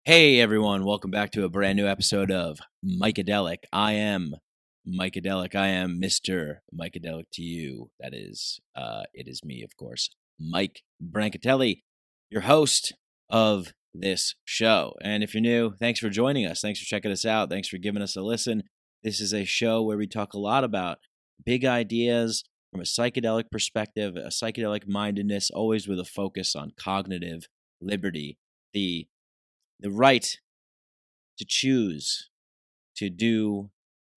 Hey everyone, welcome back to a brand new episode of Psychedelic. I am Psychedelic. I am Mr. Psychedelic to you. That is, it is me, of course, Mike Brancatelli, your host of this show. And if you're new, thanks for joining us. Thanks for checking us out. Thanks for giving us a listen. This is a show where we talk a lot about big ideas from a psychedelic perspective, a psychedelic mindedness, always with a focus on cognitive liberty, the right to choose to do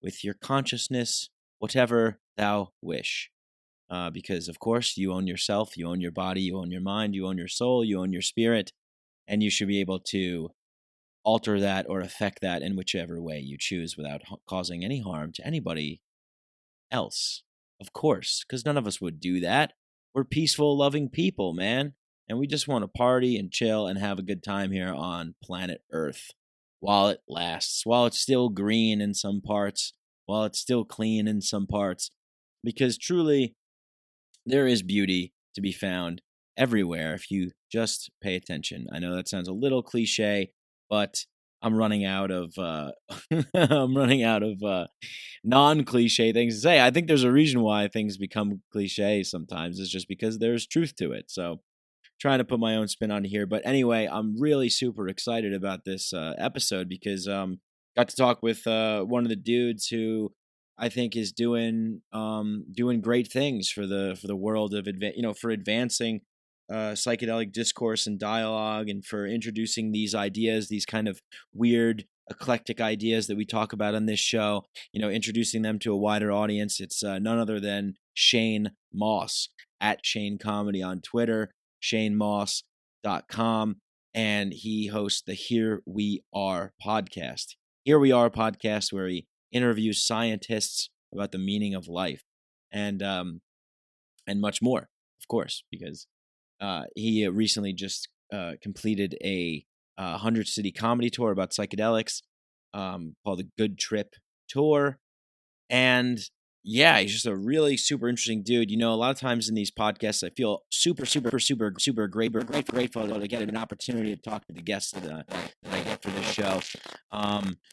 with your consciousness whatever thou wish. Because, of course, you own yourself, you own your body, you own your mind, you own your soul, you own your spirit, and you should be able to alter that or affect that in whichever way you choose without causing any harm to anybody else. Of course, because none of us would do that. We're peaceful, loving people, man. And we just want to party and chill and have a good time here on planet Earth while it lasts, while it's still green in some parts, while it's still clean in some parts. Because truly, there is beauty to be found everywhere if you just pay attention. I know that sounds a little cliche, but I'm running out of non-cliche things to say. I think there's a reason why things become cliche sometimes. It's just because there's truth to it. So trying to put my own spin on here. But anyway, I'm really super excited about this episode because got to talk with one of the dudes who I think is doing great things for the world of for advancing psychedelic discourse and dialogue, and for introducing these ideas, these kind of weird eclectic ideas that we talk about on this show, introducing them to a wider audience. It's none other than Shane Mauss at Shane Comedy on Twitter, ShaneMauss.com, and he hosts the Here We Are podcast. Here We Are podcast, where he interviews scientists about the meaning of life and much more, of course, because he recently just completed a 100-city comedy tour about psychedelics called the Good Trip Tour. And yeah, he's just a really super interesting dude. A lot of times in these podcasts, I feel super grateful to get an opportunity to talk to the guests that I get for this show.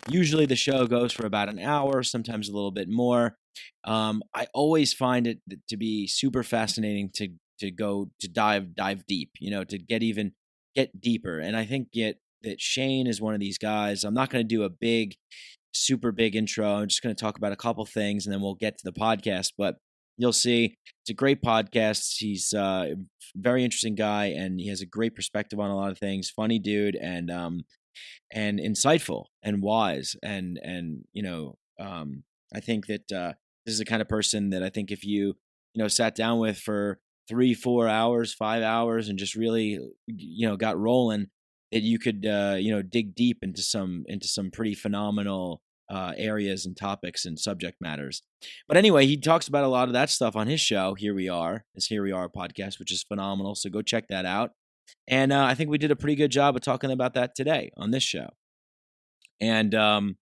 Usually the show goes for about an hour, sometimes a little bit more. I always find it to be super fascinating to dive deep, to get deeper. And I think that Shane is one of these guys. I'm not going to do a super big intro. I'm just going to talk about a couple things and then we'll get to the podcast. But you'll see it's a great podcast. He's a very interesting guy and he has a great perspective on a lot of things. Funny dude and insightful and wise. And I think that this is the kind of person that I think if you sat down with for 3-4 hours, 5 hours, and just really got rolling, that you could dig deep into some pretty phenomenal areas and topics and subject matters. But anyway, he talks about a lot of that stuff on his show. Here We Are podcast, which is phenomenal. So go check that out. And I think we did a pretty good job of talking about that today on this show. And a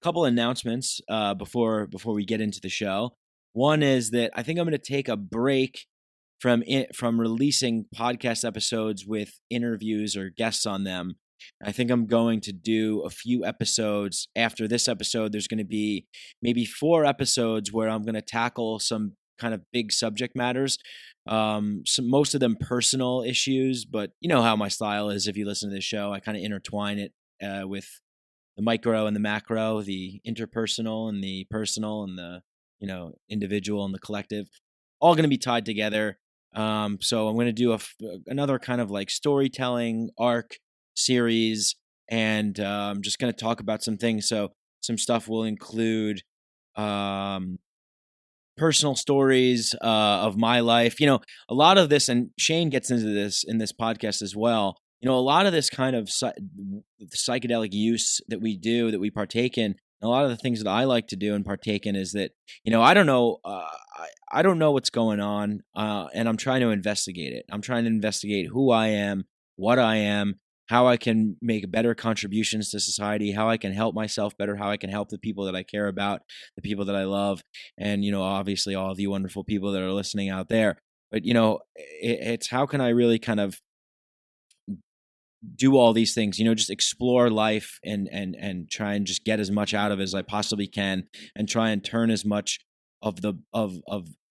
couple announcements before we get into the show. One is that I think I'm going to take a break from releasing podcast episodes with interviews or guests on them. I think I'm going to do a few episodes after this episode. There's going to be maybe 4 episodes where I'm going to tackle some kind of big subject matters. Most of them personal issues, but you know how my style is. If you listen to this show, I kind of intertwine it with the micro and the macro, the interpersonal and the personal, and the individual and the collective, all going to be tied together. So I'm going to do another kind of like storytelling arc series, and I'm just going to talk about some things. So some stuff will include personal stories of my life. A lot of this, and Shane gets into this in this podcast as well. A lot of this kind of psychedelic use that we partake in, a lot of the things that I like to do and partake in is that, I don't know, I don't know what's going on, and I'm trying to investigate it. I'm trying to investigate who I am, what I am, how I can make better contributions to society, how I can help myself better, how I can help the people that I care about, the people that I love, and, obviously all of you wonderful people that are listening out there. But, it's how can I really kind of do all these things, just explore life and try and just get as much out of it as I possibly can, and try and turn as much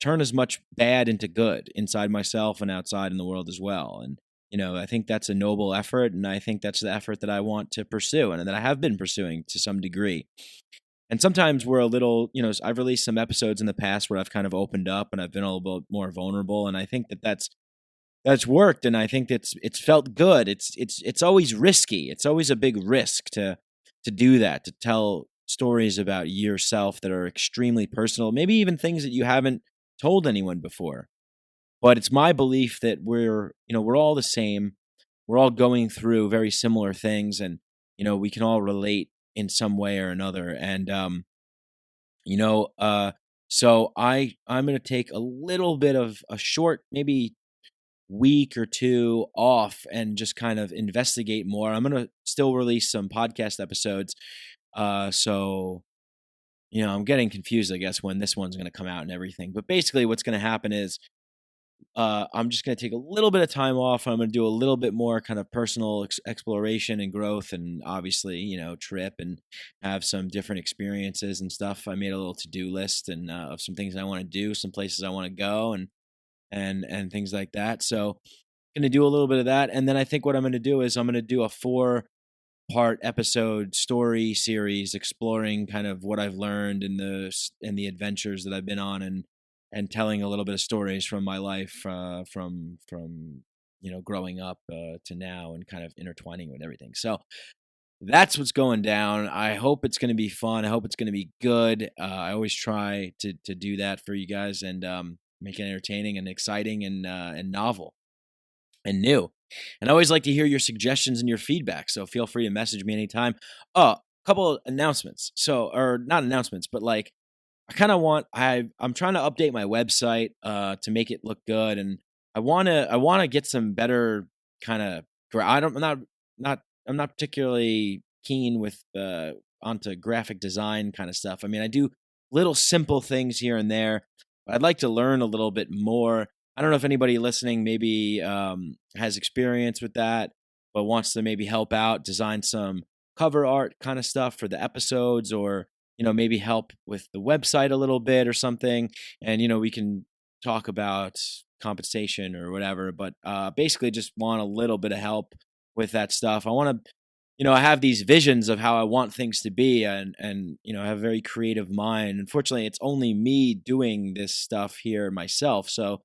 turn as much bad into good inside myself and outside in the world as well. And I think that's a noble effort, and I think that's the effort that I want to pursue and that I have been pursuing to some degree. And sometimes we're a little, I've released some episodes in the past where I've kind of opened up and I've been a little bit more vulnerable, and I think that's worked, and I think it's felt good. It's always risky. It's always a big risk to do that, to tell stories about yourself that are extremely personal, maybe even things that you haven't told anyone before. But it's my belief that we're all the same. We're all going through very similar things, and we can all relate in some way or another. And so I'm going to take a little bit of a short, maybe week or two off, and just kind of investigate more. I'm going to still release some podcast episodes. So I'm getting confused, I guess, when this one's going to come out and everything. But basically what's going to happen is I'm just going to take a little bit of time off. I'm going to do a little bit more kind of personal exploration and growth, and obviously, trip and have some different experiences and stuff. I made a little to-do list and of some things I want to do, some places I want to go, and things like that. So I'm going to do a little bit of that. And then I think what I'm going to do is I'm going to do a 4-part episode story series exploring kind of what I've learned in the adventures that I've been on, and telling a little bit of stories from my life, from growing up to now, and kind of intertwining with everything. So that's what's going down. I hope it's going to be fun. I hope it's going to be good. I always try to do that for you guys, and make it entertaining and exciting and novel and new. And I always like to hear your suggestions and your feedback. So feel free to message me anytime. A couple of announcements. Or not announcements, but like, I'm trying to update my website to make it look good, and I want to get some better kind of. I'm not particularly keen with onto graphic design kind of stuff. I mean, I do little simple things here and there, but I'd like to learn a little bit more. I don't know if anybody listening maybe has experience with that, but wants to maybe help out, design some cover art kind of stuff for the episodes, or maybe help with the website a little bit or something. And, we can talk about compensation or whatever, but basically just want a little bit of help with that stuff. I want to, I have these visions of how I want things to be, and I have a very creative mind. Unfortunately, it's only me doing this stuff here myself. So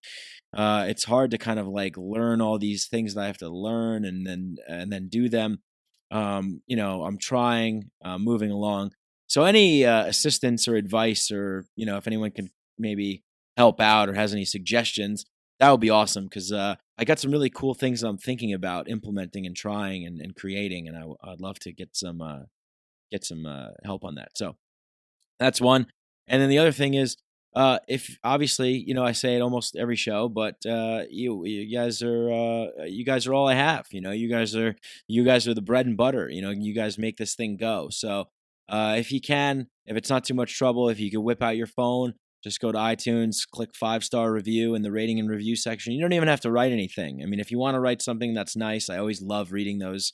it's hard to kind of like learn all these things that I have to learn and then do them. I'm trying, moving along. So any assistance or advice, or if anyone can maybe help out or has any suggestions, that would be awesome, because I got some really cool things I'm thinking about implementing and trying and creating, and I'd love to get some help on that. So that's one. And then the other thing is, if obviously, I say it almost every show, but you guys are all I have. You guys are the bread and butter. You guys make this thing go. So if it's not too much trouble, if you could whip out your phone, just go to iTunes, click 5-star review in the rating and review section. You don't even have to write anything. I mean, if you want to write something, that's nice. I always love reading those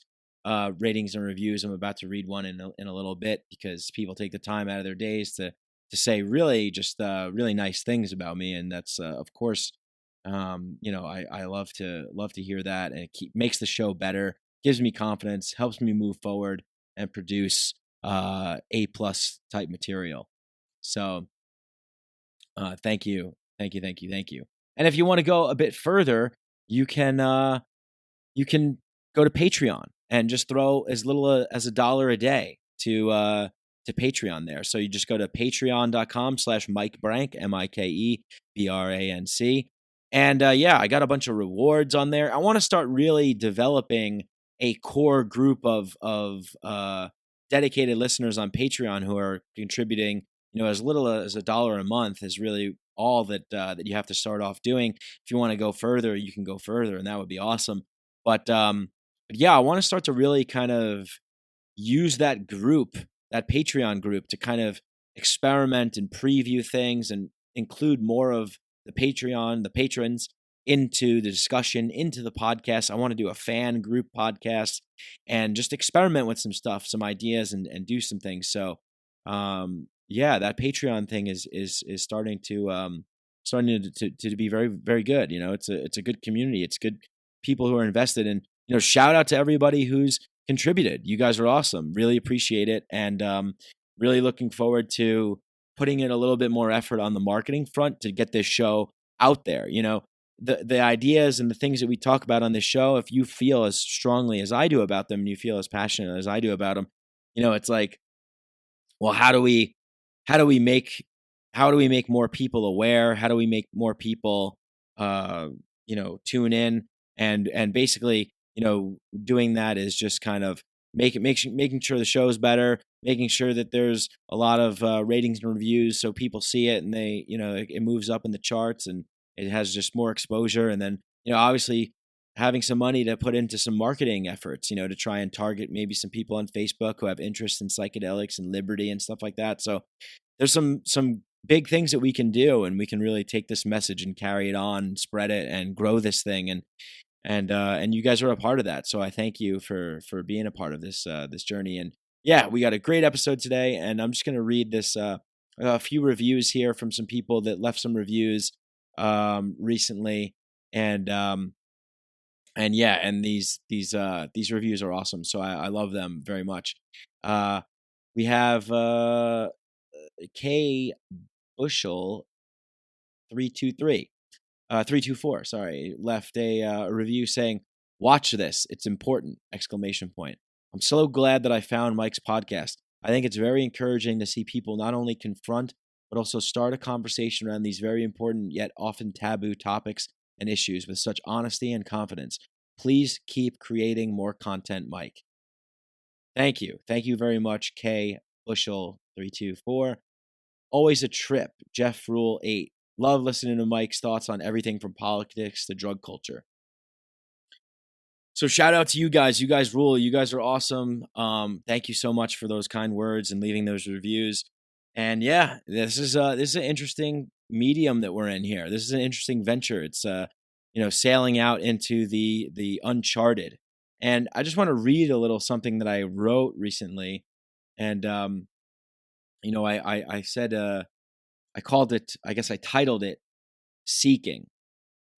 ratings and reviews. I'm about to read one in a little bit, because people take the time out of their days to say really just really nice things about me, and that's of course, I love to hear that, and it makes the show better, gives me confidence, helps me move forward and produce A+ type material. So thank you. And if you want to go a bit further, you can go to Patreon and just throw as little as $1 a day to Patreon there. So you just go to patreon.com/MikeBrank, MikeBranc. And I got a bunch of rewards on there. I want to start really developing a core group of dedicated listeners on Patreon who are contributing, as little as $1 a month is really all that you have to start off doing. If you want to go further, you can go further, and that would be awesome. But I want to start to really kind of use that Patreon group, to kind of experiment and preview things and include more of the patrons into the discussion, into the podcast. I want to do a fan group podcast and just experiment with some stuff, some ideas, and do some things. So, yeah, that Patreon thing is starting to be very, very good. It's a good community. It's good people who are invested, and shout out to everybody who's contributed. You guys are awesome. Really appreciate it, and really looking forward to putting in a little bit more effort on the marketing front to get this show out there. The ideas and the things that we talk about on this show, if you feel as strongly as I do about them and you feel as passionate as I do about them, it's like, well, how do we make more people aware? How do we make more people tune in? And basically, doing that is just kind of making sure the show is better, making sure that there's a lot of ratings and reviews so people see it and they, it moves up in the charts and it has just more exposure. And then, obviously having some money to put into some marketing efforts, to try and target maybe some people on Facebook who have interest in psychedelics and liberty and stuff like that. So there's some big things that we can do, and we can really take this message and carry it on, spread it, and grow this thing. And you guys are a part of that. So I thank you for being a part of this journey. And yeah, we got a great episode today, and I'm just going to read this a few reviews here from some people that left some reviews recently, and yeah, and these reviews are awesome. So I love them very much. We have K Bushel 324, sorry, left a review saying, "Watch this, it's important!" ! I'm so glad that I found Mike's podcast. I think it's very encouraging to see people not only confront, but also start a conversation around these very important yet often taboo topics and issues with such honesty and confidence. Please keep creating more content, Mike. Thank you. Thank you very much, K Bushel 324. Always a trip, Jeff Rule 8. Love listening to Mike's thoughts on everything from politics to drug culture. So shout out to you guys. You guys rule. You guys are awesome. Thank you so much for those kind words and leaving those reviews. And yeah, this is an interesting medium that we're in here. This is an interesting venture. It's sailing out into the uncharted. And I just want to read a little something that I wrote recently. And I said I called it, I guess I titled it Seeking,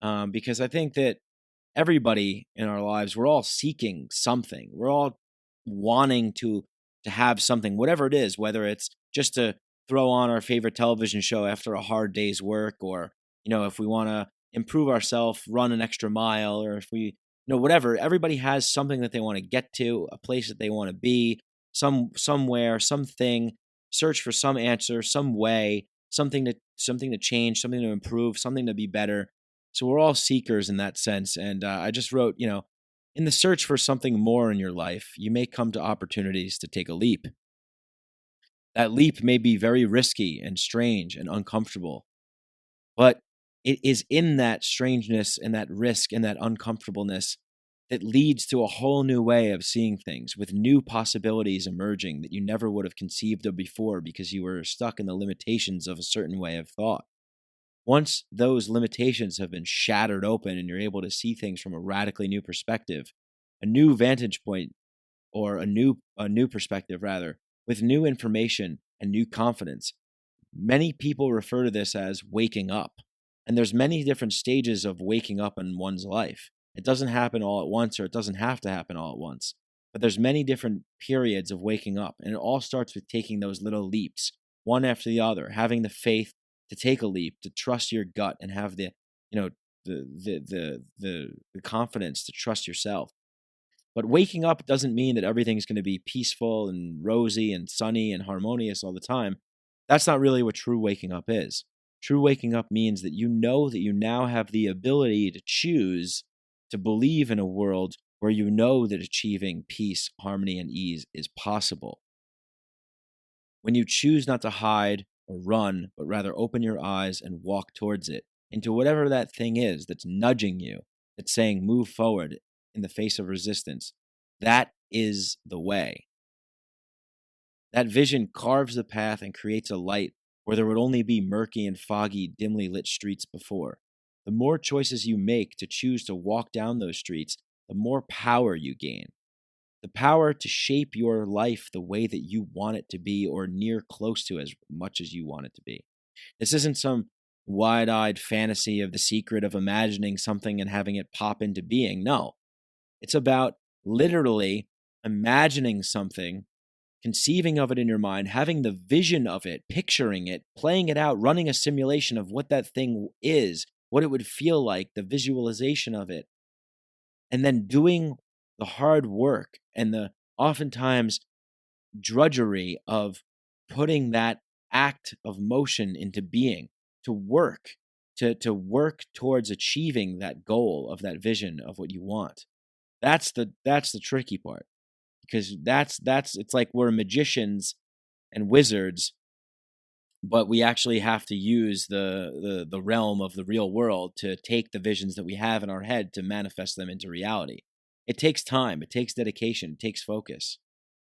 because I think that everybody in our lives, we're all seeking something. We're all wanting to have something, whatever it is, whether it's just to throw on our favorite television show after a hard day's work, or, if we want to improve ourselves, run an extra mile, or if we, whatever. Everybody has something that they want to get to, a place that they want to be, somewhere, something, search for some answer, some way, something to change, something to improve, something to be better. So we're all seekers in that sense. And I just wrote, in the search for something more in your life, you may come to opportunities to take a leap. That leap may be very risky and strange and uncomfortable, but it is in that strangeness and that risk and that uncomfortableness that leads to a whole new way of seeing things, with new possibilities emerging that you never would have conceived of before because you were stuck in the limitations of a certain way of thought. Once those limitations have been shattered open and you're able to see things from a radically new perspective, a new vantage point, or a new perspective rather, with new information and new confidence, many people refer to this as waking up. And there's many different stages of waking up in one's life. It doesn't happen all at once, or it doesn't have to happen all at once. But there's many different periods of waking up, and it all starts with taking those little leaps, one after the other, having the faith to take a leap, to trust your gut, and have the confidence to trust yourself. But waking up doesn't mean that everything's going to be peaceful and rosy and sunny and harmonious all the time. That's not really what true waking up is. True waking up means that you know that you now have the ability to choose to believe in a world where you know that achieving peace, harmony, and ease is possible. When you choose not to hide or run, but rather open your eyes and walk towards it, into whatever that thing is that's nudging you, that's saying move forward in the face of resistance, that is the way. That vision carves the path and creates a light where there would only be murky and foggy, dimly lit streets before. the more choices you make to choose to walk down those streets, the more power you gain. The power to shape your life the way that you want it to be, or near close to as much as you want it to be. This isn't some wide-eyed fantasy of the secret of imagining something and having it pop into being. No, it's about literally imagining something, conceiving of it in your mind, having the vision of it, picturing it, playing it out, running a simulation of what that thing is, what it would feel like, the visualization of it, and then doing the hard work and the oftentimes drudgery of putting that act of motion into being, to work towards achieving that goal of that vision of what you want. That's the tricky part, because it's like we're magicians and wizards, but we actually have to use the realm of the real world to take the visions that we have in our head to manifest them into reality. It takes time, it takes dedication, it takes focus.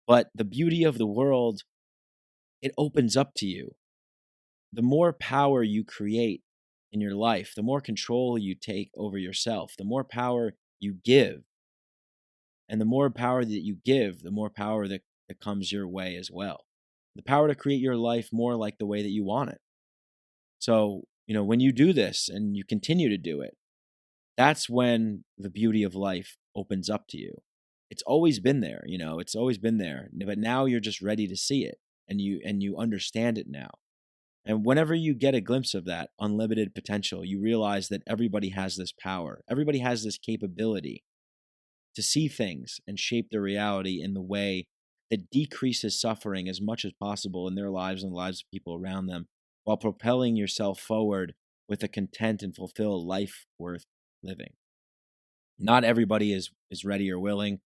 But the beauty of the world, it opens up to you. The more power you create in your life, the more control you take over yourself, the more power you give. And the more power that you give, the more power that comes your way as well. The power to create your life more like the way that you want it. So, when you do this and you continue to do it, that's when the beauty of life opens up to you. It's always been there, it's always been there, but now you're just ready to see it, and you understand it now. And whenever you get a glimpse of that unlimited potential, you realize that everybody has this power. Everybody has this capability to see things and shape their reality in the way that decreases suffering as much as possible in their lives and the lives of people around them, while propelling yourself forward with a content and fulfilled life worth living. Not everybody is ready or willing,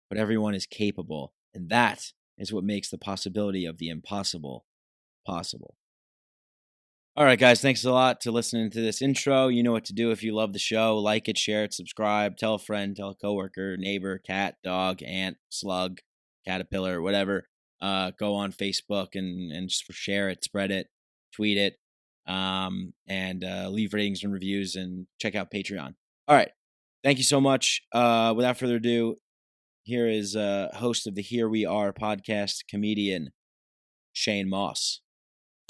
but everyone is capable. And that is what makes the possibility of the impossible possible. All right, guys, thanks a lot to listening to this intro. You know what to do if you love the show. Like it, share it, subscribe, tell a friend, tell a coworker, neighbor, cat, dog, ant, slug, caterpillar, whatever. Go on Facebook and share it, spread it, tweet it, and leave ratings and reviews, and check out Patreon. All right, thank you so much. Without further ado, here is host of the Here We Are podcast, comedian Shane Mauss.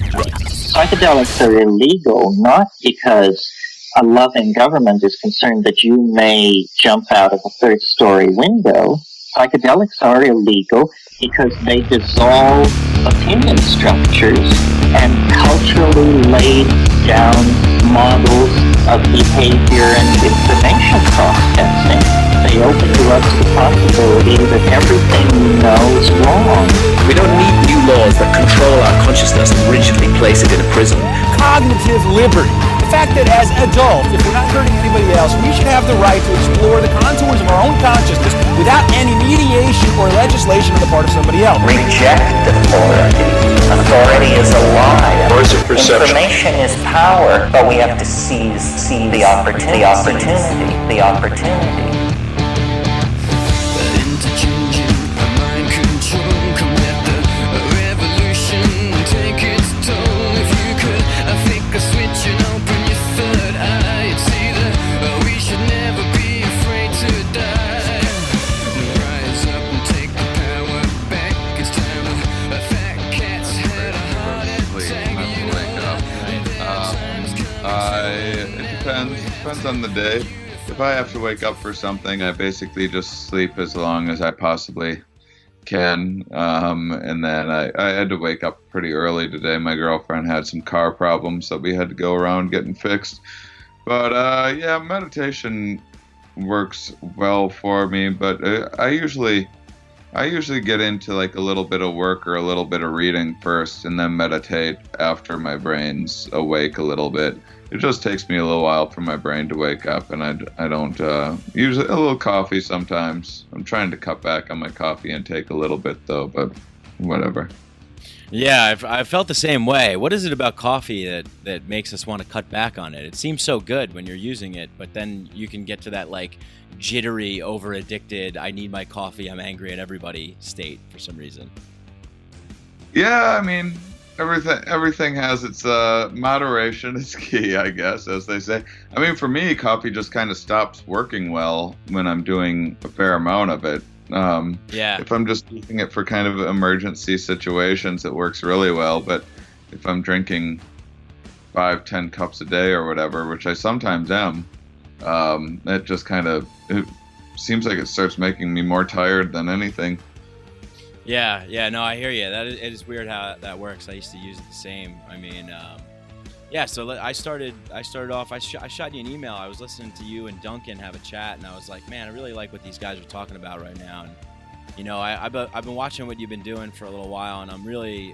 Psychedelics are illegal not because a loving government is concerned that you may jump out of a third-story window. Psychedelics are illegal because they dissolve opinion structures and culturally laid down models of behavior and information processing. They open you up to the possibility that everything you know is wrong. We don't need new laws that control our consciousness and rigidly place it in a prison. Cognitive liberty. The fact that as adults, if we're not hurting anybody else, we should have the right to explore the contours of our own consciousness without any mediation or legislation on the part of somebody else. Reject authority. Authority is a lie. Voice of perception. Information is power, but we have to seize the opportunity. Depends on the day. If I have to wake up for something, I basically just sleep as long as I possibly can. And then I had to wake up pretty early today. My girlfriend had some car problems that we had to go around getting fixed. But yeah, meditation works well for me. But I usually get into like a little bit of work or a little bit of reading first, and then meditate after my brain's awake a little bit. It just takes me a little while for my brain to wake up, and I don't use a little coffee sometimes. I'm trying to cut back on my coffee intake a little bit though, but whatever. Yeah, I've felt the same way. What is it about coffee that makes us want to cut back on it? It seems so good when you're using it, but then you can get to that like jittery, over-addicted, I need my coffee, I'm angry at everybody state for some reason. Yeah, I mean, everything has its moderation is key, I guess, as they say. I mean, for me, coffee just kind of stops working well when I'm doing a fair amount of it. Yeah. If I'm just using it for kind of emergency situations, it works really well. But if I'm drinking 5, 10 cups a day or whatever, which I sometimes am, it just it seems like it starts making me more tired than anything. Yeah, no, I hear you. It is weird how that works. I used to use it the same. I mean, yeah. So I started off. I shot you an email. I was listening to you and Duncan have a chat, and I was like, man, I really like what these guys are talking about right now. And I've been watching what you've been doing for a little while, and I'm really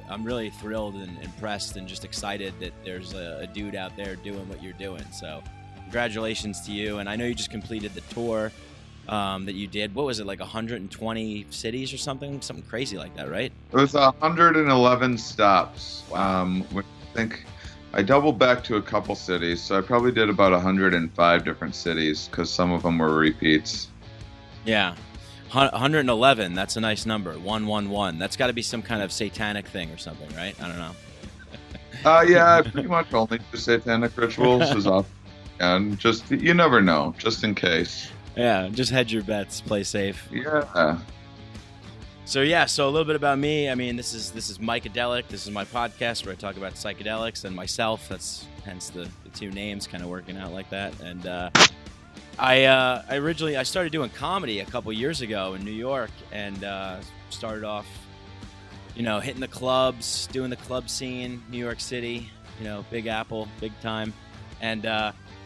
thrilled and impressed and just excited that there's a dude out there doing what you're doing. So, congratulations to you. And I know you just completed the tour that you did. What was it, like 120 cities or something crazy like that, right? It was 111 stops. Which I think I doubled back to a couple cities, so I probably did about 105 different cities because some of them were repeats. Yeah, 111. That's a nice number. 111. That's got to be some kind of satanic thing or something, right? I don't know. Yeah, I pretty much only do satanic rituals as often, and just you never know, just in case. Yeah, just hedge your bets, play safe. Yeah. So a little bit about me. I mean, this is Psychedelic. This is my podcast where I talk about psychedelics and myself. That's hence the two names kind of working out like that. And I started doing comedy a couple years ago in New York, and started off, hitting the clubs, doing the club scene, New York City, Big Apple, big time, and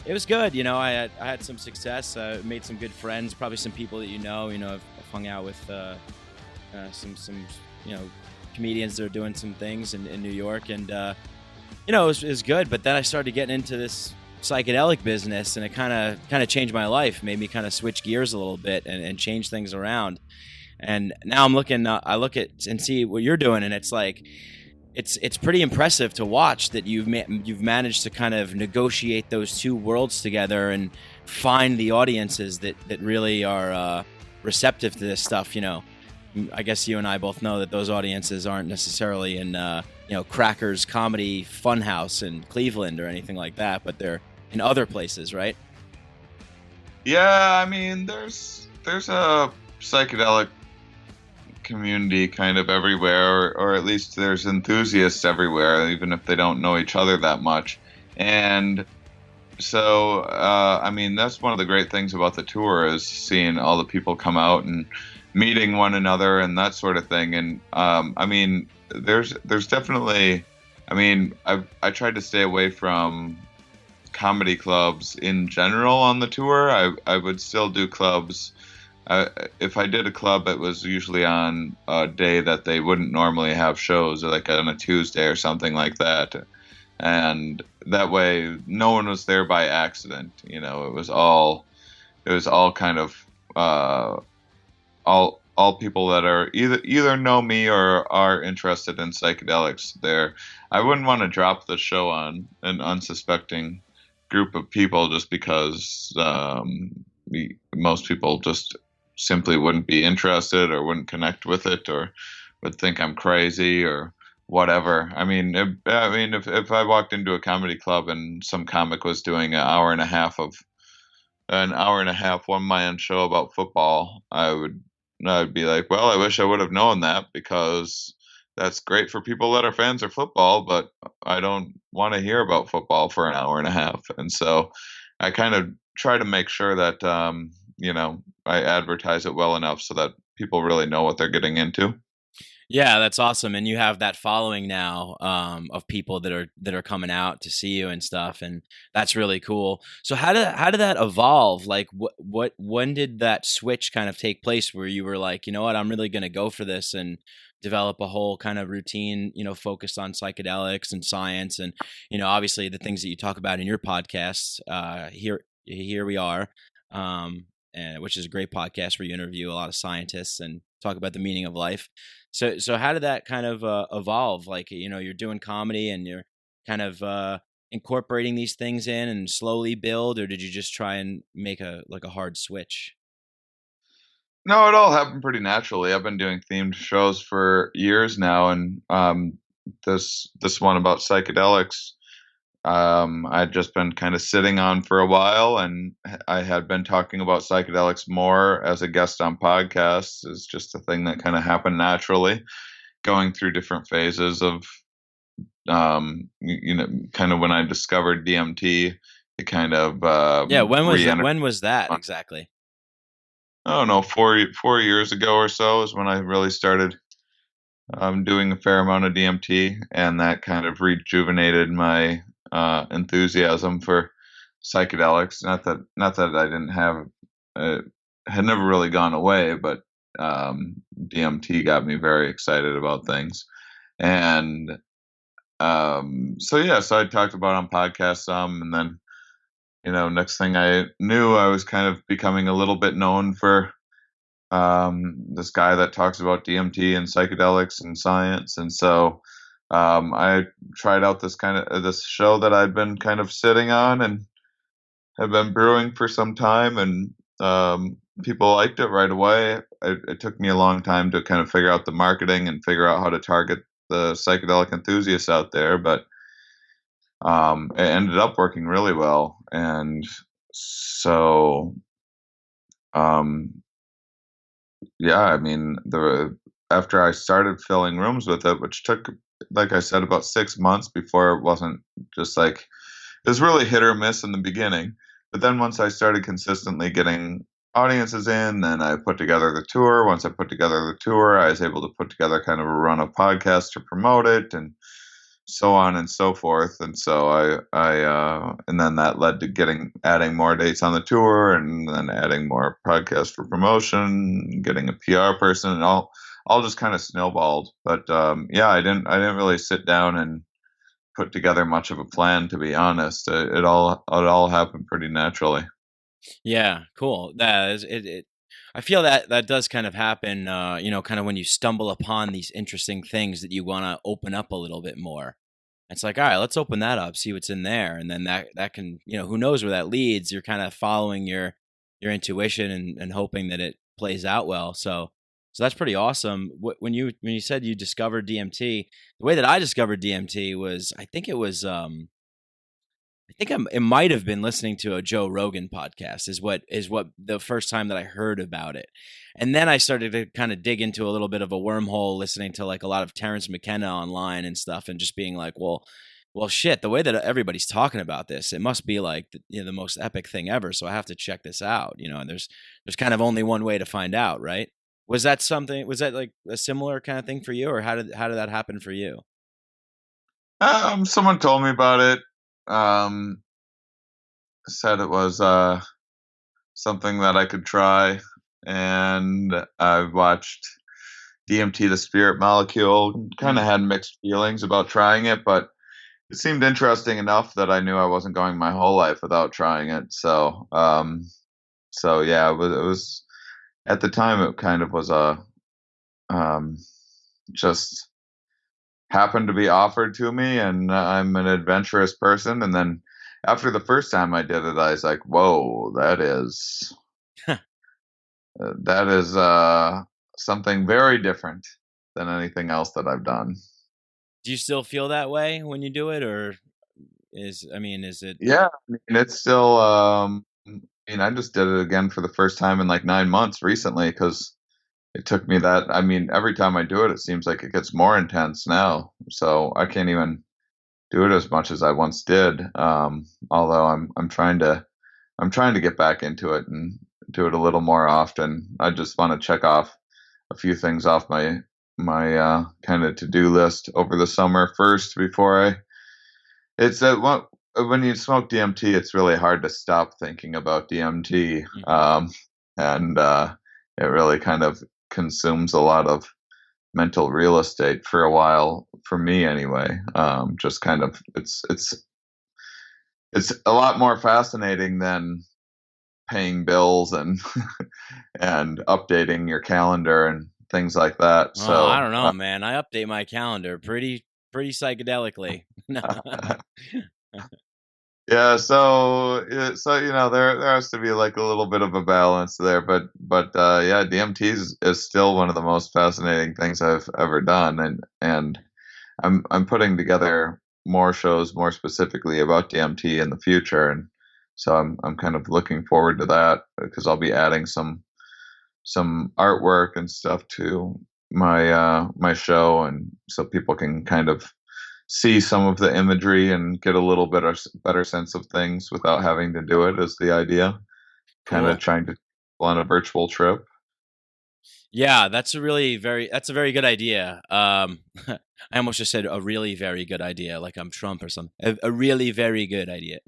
it was good. I had some success. Made some good friends. Probably some people that I've hung out with some comedians that are doing some things in New York, and it was good. But then I started getting into this psychedelic business, and it kind of changed my life. Made me kind of switch gears a little bit and change things around. And now I look at and see what you're doing, and it's like. It's pretty impressive to watch that you've managed to kind of negotiate those two worlds together and find the audiences that really are receptive to this stuff. I guess you and I both know that those audiences aren't necessarily in Crackers Comedy Funhouse in Cleveland or anything like that, but they're in other places, right? Yeah, I mean, there's a psychedelic community kind of everywhere, or at least there's enthusiasts everywhere, even if they don't know each other that much. And so, I mean, that's one of the great things about the tour is seeing all the people come out and meeting one another and that sort of thing. And I mean, there's definitely, I mean, I tried to stay away from comedy clubs in general on the tour. I would still do clubs. If I did a club, it was usually on a day that they wouldn't normally have shows, like on a Tuesday or something like that. And that way, no one was there by accident. It was all kind of all people that are either know me or are interested in psychedelics. There, I wouldn't want to drop the show on an unsuspecting group of people just because most people just simply wouldn't be interested or wouldn't connect with it or would think I'm crazy or whatever. I mean, if I walked into a comedy club and some comic was doing an hour and a half one-man show about football, I'd be like, well, I wish I would have known that because that's great for people that are fans of football, but I don't want to hear about football for an hour and a half. And so I kind of try to make sure that I advertise it well enough so that people really know what they're getting into. Yeah, that's awesome, and you have that following now of people that are coming out to see you and stuff, and that's really cool. So how did that evolve? Like, when did that switch kind of take place where you were like, you know what, I'm really going to go for this and develop a whole kind of routine, focused on psychedelics and science, and obviously the things that you talk about in your podcasts. Here we are. Which is a great podcast where you interview a lot of scientists and talk about the meaning of life. So how did that kind of evolve? Like, you're doing comedy and you're kind of incorporating these things in and slowly build, or did you just try and make a hard switch? No, it all happened pretty naturally. I've been doing themed shows for years now, and this one about psychedelics, I'd just been kind of sitting on for a while, and I had been talking about psychedelics more as a guest on podcasts. It's just a thing that kind of happened naturally, going through different phases of, kind of when I discovered DMT, it kind of Yeah, re-entered. when was that exactly? I don't know, 4 years ago or so is when I really started doing a fair amount of DMT, and that kind of rejuvenated my enthusiasm for psychedelics. Not that I didn't have, had never really gone away, but DMT got me very excited about things, and so I talked about it on podcasts some, and then next thing I knew, I was kind of becoming a little bit known for this guy that talks about DMT and psychedelics and science. And so I tried out this show that I'd been kind of sitting on and had been brewing for some time, and people liked it right away. It took me a long time to kind of figure out the marketing and figure out how to target the psychedelic enthusiasts out there, but it ended up working really well. And so yeah, I mean, after I started filling rooms with it, which took, like I said, about 6 months before it wasn't just like, it was really hit or miss in the beginning. But then once I started consistently getting audiences in, then I put together the tour. Once I put together the tour, I was able to put together kind of a run of podcasts to promote it, and so on and so forth. And so and then that led to adding more dates on the tour, and then adding more podcasts for promotion, getting a PR person, and all just kind of snowballed. But yeah, I didn't really sit down and put together much of a plan, to be honest. It all happened pretty naturally. Yeah, cool. That is it. I feel that does kind of happen, kind of when you stumble upon these interesting things that you want to open up a little bit more. It's like, all right, let's open that up, see what's in there. And then that can, who knows where that leads. You're kind of following your intuition and hoping that it plays out well. So that's pretty awesome. When you said you discovered DMT, the way that I discovered DMT was, it might have been listening to a Joe Rogan podcast is what the first time that I heard about it. And then I started to kind of dig into a little bit of a wormhole, listening to like a lot of Terrence McKenna online and stuff, and just being like, well, shit, the way that everybody's talking about this, it must be like the most epic thing ever. So I have to check this out, and there's kind of only one way to find out, right? Was that like a similar kind of thing for you, or how did that happen for you? Someone told me about it. Said it was something that I could try, and I watched DMT, the Spirit Molecule. Kind of had mixed feelings about trying it, but it seemed interesting enough that I knew I wasn't going my whole life without trying it. So yeah, it was at the time, it kind of was just happened to be offered to me, and I'm an adventurous person. And then after the first time I did it, I was like, whoa, that is something very different than anything else that I've done. Do you still feel that way when you do it, or is it? Yeah, it's still, I just did it again for the first time in like 9 months recently, because it took me every time I do it, it seems like it gets more intense now. So I can't even do it as much as I once did. Although I'm trying to get back into it and do it a little more often. I just want to check off a few things off my kind of to-do list over the summer first before when you smoke DMT, it's really hard to stop thinking about DMT. And it really kind of consumes a lot of mental real estate for a while, for me anyway. Just kind of, it's a lot more fascinating than paying bills and and updating your calendar and things like that. Oh, so I don't know, man. I update my calendar pretty psychedelically. Yeah, so there has to be like a little bit of a balance there, but yeah, DMT is still one of the most fascinating things I've ever done, and I'm putting together more shows more specifically about DMT in the future, and so I'm kind of looking forward to that because I'll be adding some artwork and stuff to my show, and so people can kind of see some of the imagery and get a little bit of better sense of things without having to do it is the idea. Kind of Cool. trying to go on a virtual trip. Yeah, that's a very good idea. I almost just said a really very good idea, like I'm Trump or something. A really very good idea.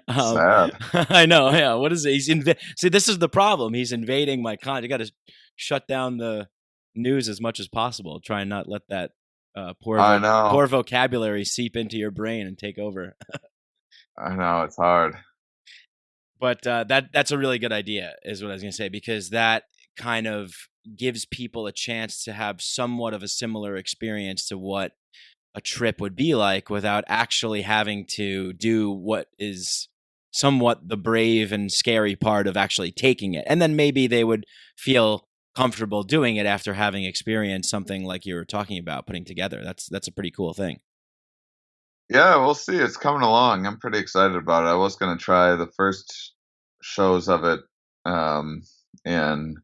um, Sad. I know. Yeah. What is it? See, this is the problem. He's invading my content. You got to shut down the news as much as possible. Try and not let that I know. poor vocabulary seep into your brain and take over. I know it's hard. But that's a really good idea, is what I was going to say, because that kind of gives people a chance to have somewhat of a similar experience to what a trip would be like without actually having to do what is somewhat the brave and scary part of actually taking it. And then maybe they would feel comfortable doing it after having experienced something like you were talking about putting together. That's a pretty cool thing. Yeah, we'll see. It's coming along. I'm pretty excited about it. I was going to try the first shows of it in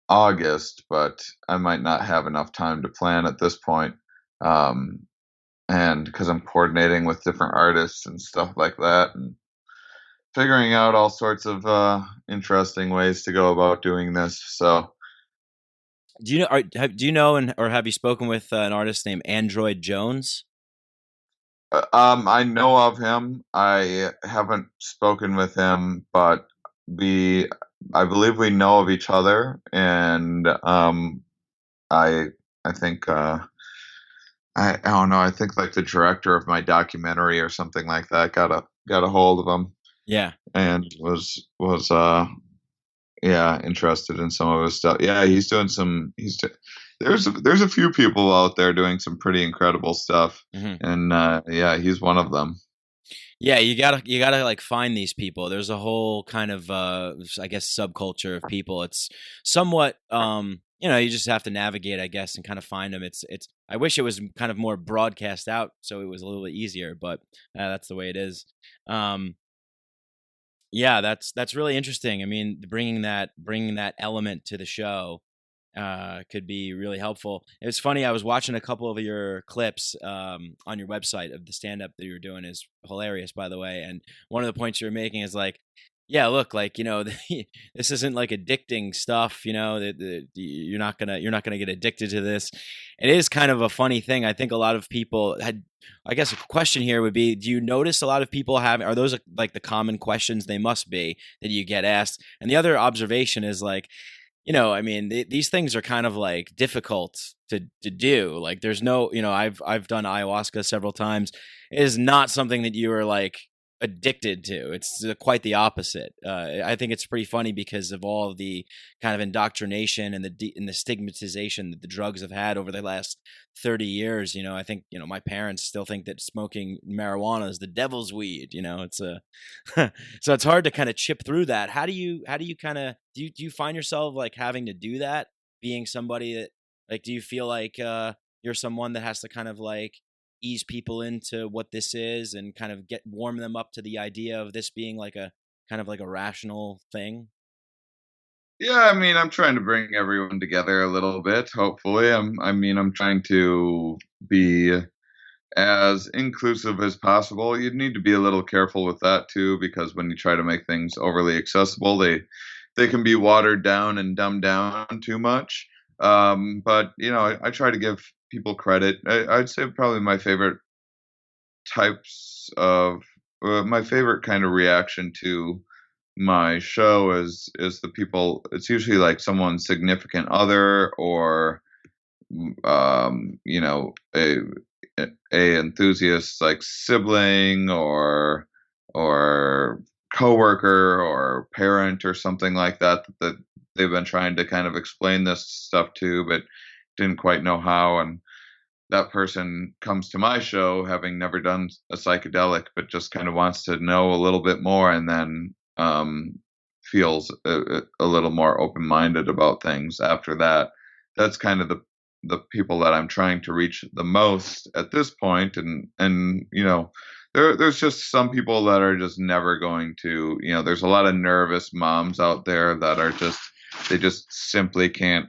August, but I might not have enough time to plan at this point. And because I'm coordinating with different artists and stuff like that, and figuring out all sorts of interesting ways to go about doing this. So, Do you know? Do you know, or have you spoken with an artist named Android Jones? I know of him. I haven't spoken with him, but I believe we know of each other, and I, I think, I don't know. I think like the director of my documentary or something like that got a hold of him Yeah. and was yeah, interested in some of his stuff. Yeah, he's doing some. There's a few people out there doing some pretty incredible stuff, Mm-hmm. and yeah, he's one of them. Yeah, you gotta like find these people. There's a whole kind of I guess subculture of people. It's somewhat you just have to navigate, I guess, and kind of find them. It's I wish it was kind of more broadcast out so it was a little bit easier, but that's the way it is. Um yeah, that's really interesting. I mean, bringing that element to the show could be really helpful. It was funny. I was watching a couple of your clips on your website of the stand up that you were doing. Is hilarious, by the way. And one of the points you were making is like, yeah, look, like this isn't like addicting stuff. You're not gonna get addicted to this. It is kind of a funny thing. I think a lot of people had. I guess a question here would be: do you notice a lot of people having? Are those like the common questions? They must be that you get asked. And the other observation is like, I mean, these things are kind of like difficult to do. Like, there's no, I've done ayahuasca several times. It is not something that you are like addicted to. It's quite the opposite. I think it's pretty funny because of all of the kind of indoctrination and the stigmatization that the drugs have had over the last 30 years. I think, my parents still think that smoking marijuana is the devil's weed. It's a, so it's hard to kind of chip through that. How do you kind of, do you find yourself like having to do that, being somebody that like, do you feel like you're someone that has to kind of like ease people into what this is and kind of warm them up to the idea of this being like a kind of like a rational thing? Yeah, I mean, I'm trying to bring everyone together a little bit. Hopefully, I'm trying to be as inclusive as possible. You need to be a little careful with that too, because when you try to make things overly accessible, they can be watered down and dumbed down too much. But I try to give people credit. I'd say probably my favorite my favorite kind of reaction to my show is the people. It's usually like someone's significant other or a enthusiast like sibling or coworker or parent or something like that they've been trying to kind of explain this stuff to but didn't quite know how, and that person comes to my show having never done a psychedelic but just kind of wants to know a little bit more, and then feels a little more open-minded about things after that. That's kind of the people that I'm trying to reach the most at this point, and there's just some people that are just never going to, there's a lot of nervous moms out there that are they just simply can't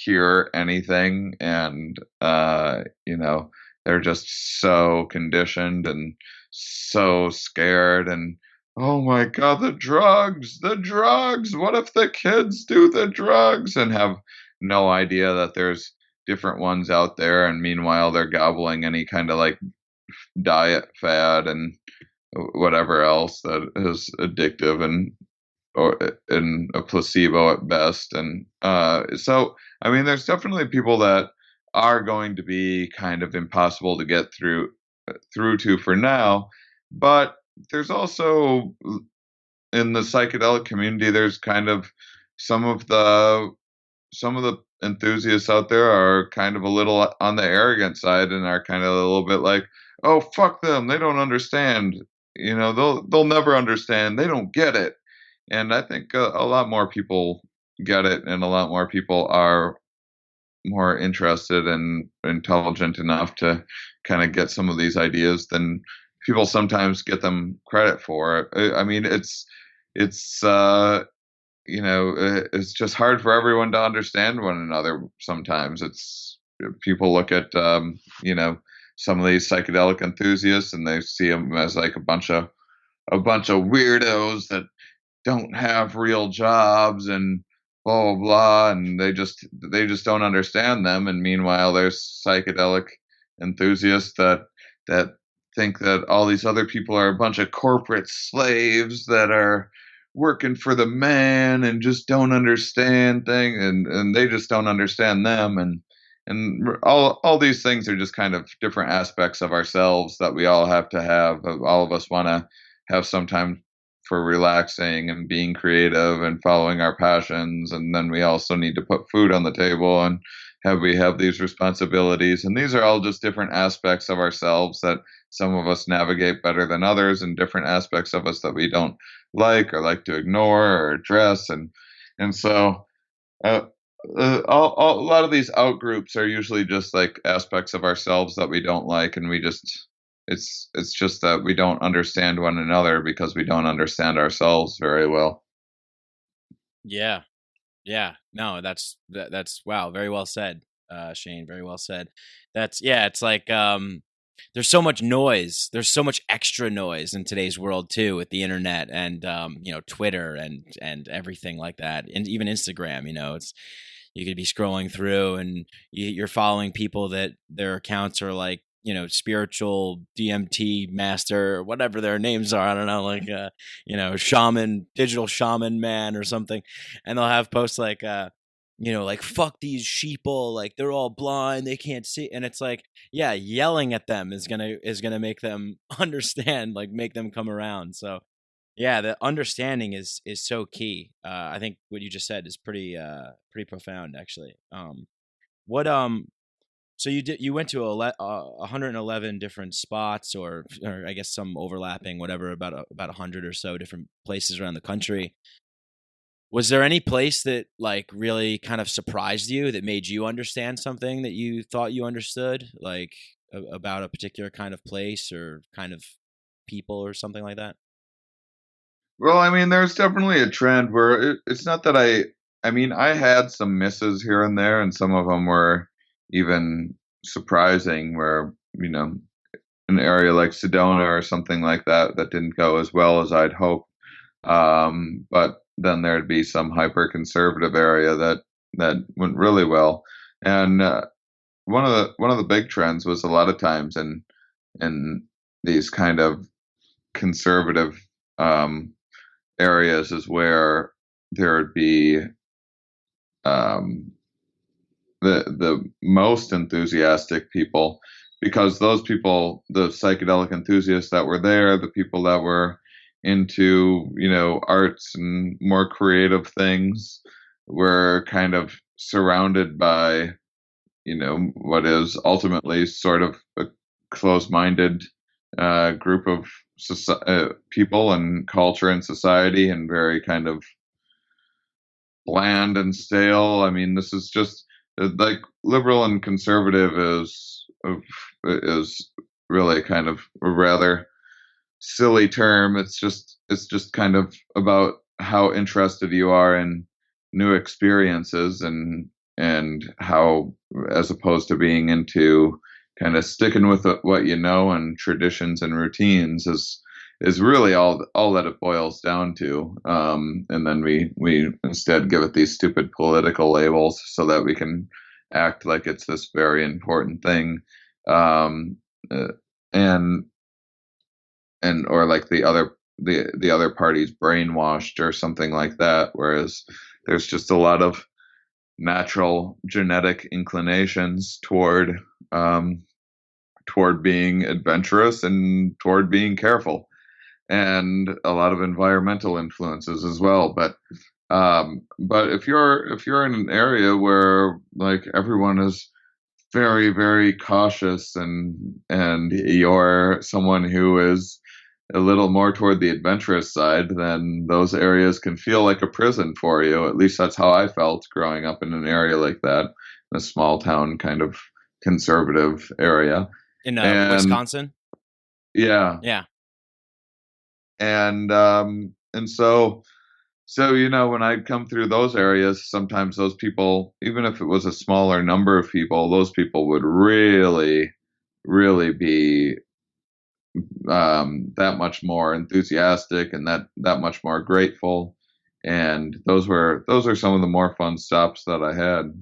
hear anything, and they're just so conditioned and so scared, and oh my god, the drugs, what if the kids do the drugs, and have no idea that there's different ones out there, and meanwhile they're gobbling any kind of like diet fad and whatever else that is addictive and a placebo at best. And so I mean, there's definitely people that are going to be kind of impossible to get through to for now, but there's also, in the psychedelic community, there's kind of some of the enthusiasts out there are kind of a little on the arrogant side, and are kind of a little bit like, oh, fuck them, they don't understand, they'll never understand, they don't get it. And I think a lot more people get it, and a lot more people are more interested and intelligent enough to kind of get some of these ideas than people sometimes get them credit for. I mean, it's just hard for everyone to understand one another. Sometimes people look at some of these psychedelic enthusiasts, and they see them as like a bunch of weirdos that don't have real jobs and blah blah blah, and they just don't understand them. And meanwhile, there's psychedelic enthusiasts that think that all these other people are a bunch of corporate slaves that are working for the man and just don't understand things, and they just don't understand them. And all these things are just kind of different aspects of ourselves that we all have to have. All of us want to have some time for relaxing and being creative and following our passions, and then we also need to put food on the table, and we have these responsibilities, and these are all just different aspects of ourselves that some of us navigate better than others, and different aspects of us that we don't like, or like to ignore or address. And so a lot of these out groups are usually just like aspects of ourselves that we don't like, and it's just that we don't understand one another because we don't understand ourselves very well. Yeah. No, that's wow. Very well said, Shane. Very well said. It's like, there's so much noise. There's so much extra noise in today's world too, with the internet and, Twitter and everything like that. And even Instagram, you could be scrolling through and you're following people that their accounts are like, spiritual DMT master, or whatever their names are. I don't know, like, shaman, digital shaman man or something. And they'll have posts like, like, fuck these sheeple, like they're all blind, they can't see. And it's like, yeah, yelling at them is going to make them understand, like make them come around. So yeah, the understanding is so key. I think what you just said is pretty profound, actually. So you went to 111 different spots, or I guess some overlapping, whatever, about 100 or so different places around the country. Was there any place that like really kind of surprised you, that made you understand something that you thought you understood, like about a particular kind of place or kind of people or something like that? Well, I mean, there's definitely a trend where it's not that I mean, I had some misses here and there, and some of them were even surprising, where, an area like Sedona or something like that didn't go as well as I'd hoped. But then there'd be some hyper conservative area that went really well. And one of the big trends was, a lot of times in these kind of conservative areas, is where there would be the most enthusiastic people, because those people, the psychedelic enthusiasts that were there, the people that were into, arts and more creative things, were kind of surrounded by, what is ultimately sort of a close-minded group of people and culture and society, and very kind of bland and stale. I mean, this is just like liberal and conservative is really kind of a rather silly term. It's just kind of about how interested you are in new experiences, and how, as opposed to being into kind of sticking with what you know and traditions and routines, is really all that it boils down to. And then we instead give it these stupid political labels so that we can act like it's this very important thing. Um, uh, and or like the other party's brainwashed or something like that, whereas there's just a lot of natural genetic inclinations toward being adventurous and toward being careful, and a lot of environmental influences as well. But if you're in an area where like everyone is very, very cautious, and you're someone who is a little more toward the adventurous side, then those areas can feel like a prison for you. At least that's how I felt growing up in an area like that, a small town kind of conservative area. In And Wisconsin. yeah, Yeah. and so when I'd come through those areas, sometimes those people, even if it was a smaller number of people, those people would really, really be that much more enthusiastic, and that much more grateful. And those are some of the more fun stops that I had.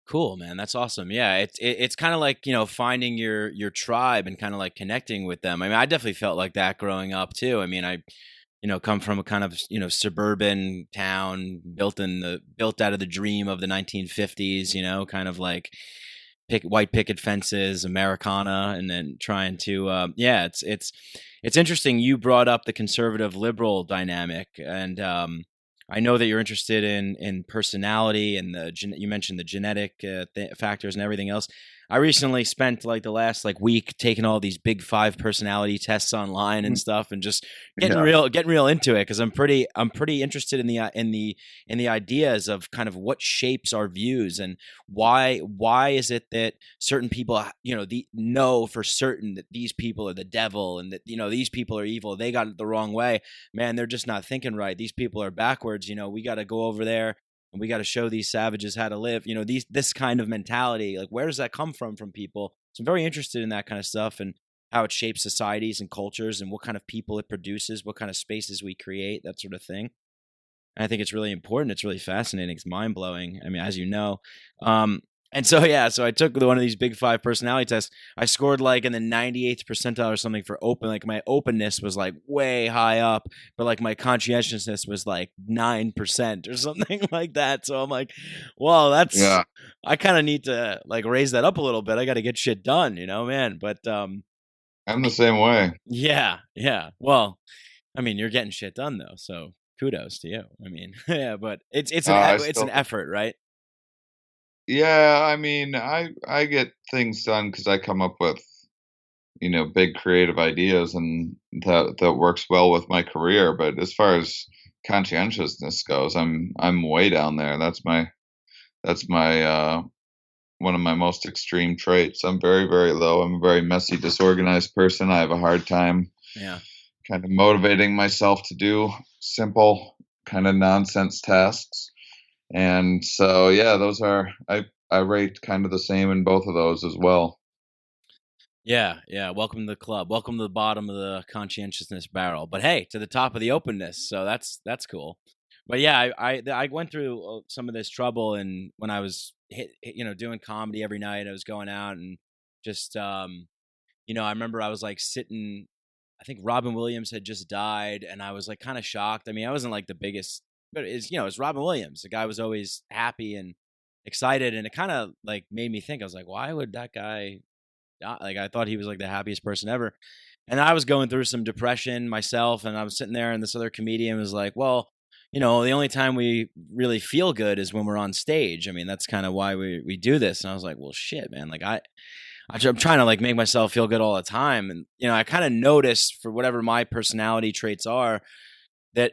Cool, man. That's awesome. Yeah, it's kind of like, finding your tribe and kind of like connecting with them. I mean, I definitely felt like that growing up too. I mean, I come from a kind of, suburban town built out of the dream of the 1950s, kind of like white picket fences, Americana, and then trying to, it's interesting. You brought up the conservative liberal dynamic, and I know that you're interested in personality, and you mentioned the genetic factors and everything else. I recently spent like the last week taking all these big 5 personality tests online and stuff, and just getting real into it, because I'm pretty interested in the ideas of kind of what shapes our views, and why is it that certain people know for certain that these people are the devil, and that these people are evil, they got it the wrong way, man, they're just not thinking right, these people are backwards, we got to go over there and we got to show these savages how to live. This kind of mentality, like, where does that come from people? So I'm very interested in that kind of stuff, and how it shapes societies and cultures, and what kind of people it produces, what kind of spaces we create, that sort of thing. And I think it's really important. It's really fascinating. It's mind blowing. I mean, as you know. And so, so I took one of these big 5 personality tests. I scored like in the 98th percentile or something for open. Like my openness was like way high up, but like my conscientiousness was like 9% or something like that. So I'm like, well, I kind of need to like raise that up a little bit. I got to get shit done, man. But I'm the same way. Yeah. Well, I mean, you're getting shit done though, so kudos to you. I mean, yeah, but it's an effort, right? Yeah, I mean, I get things done because I come up with big creative ideas, and that works well with my career. But as far as conscientiousness goes, I'm way down there. That's my one of my most extreme traits. I'm very, very low. I'm a very messy, disorganized person. I have a hard time kind of motivating myself to do simple kind of nonsense tasks. And so, yeah, those are, I rate kind of the same in both of those as well. Yeah. Welcome to the club. Welcome to the bottom of the conscientiousness barrel. But hey, to the top of the openness. So that's cool. But yeah, I went through some of this trouble, and when I was doing comedy every night, I was going out and just I remember I was like sitting. I think Robin Williams had just died, and I was like kind of shocked. I mean, I wasn't like the biggest, but it's Robin Williams. The guy was always happy and excited, and it kind of like made me think. I was like, why would that guy die? Like, I thought he was like the happiest person ever. And I was going through some depression myself, and I was sitting there, and this other comedian was like, well, the only time we really feel good is when we're on stage. I mean, that's kind of why we do this. And I was like, well, shit, man. Like I'm trying to like make myself feel good all the time. And, I kind of noticed, for whatever my personality traits are, that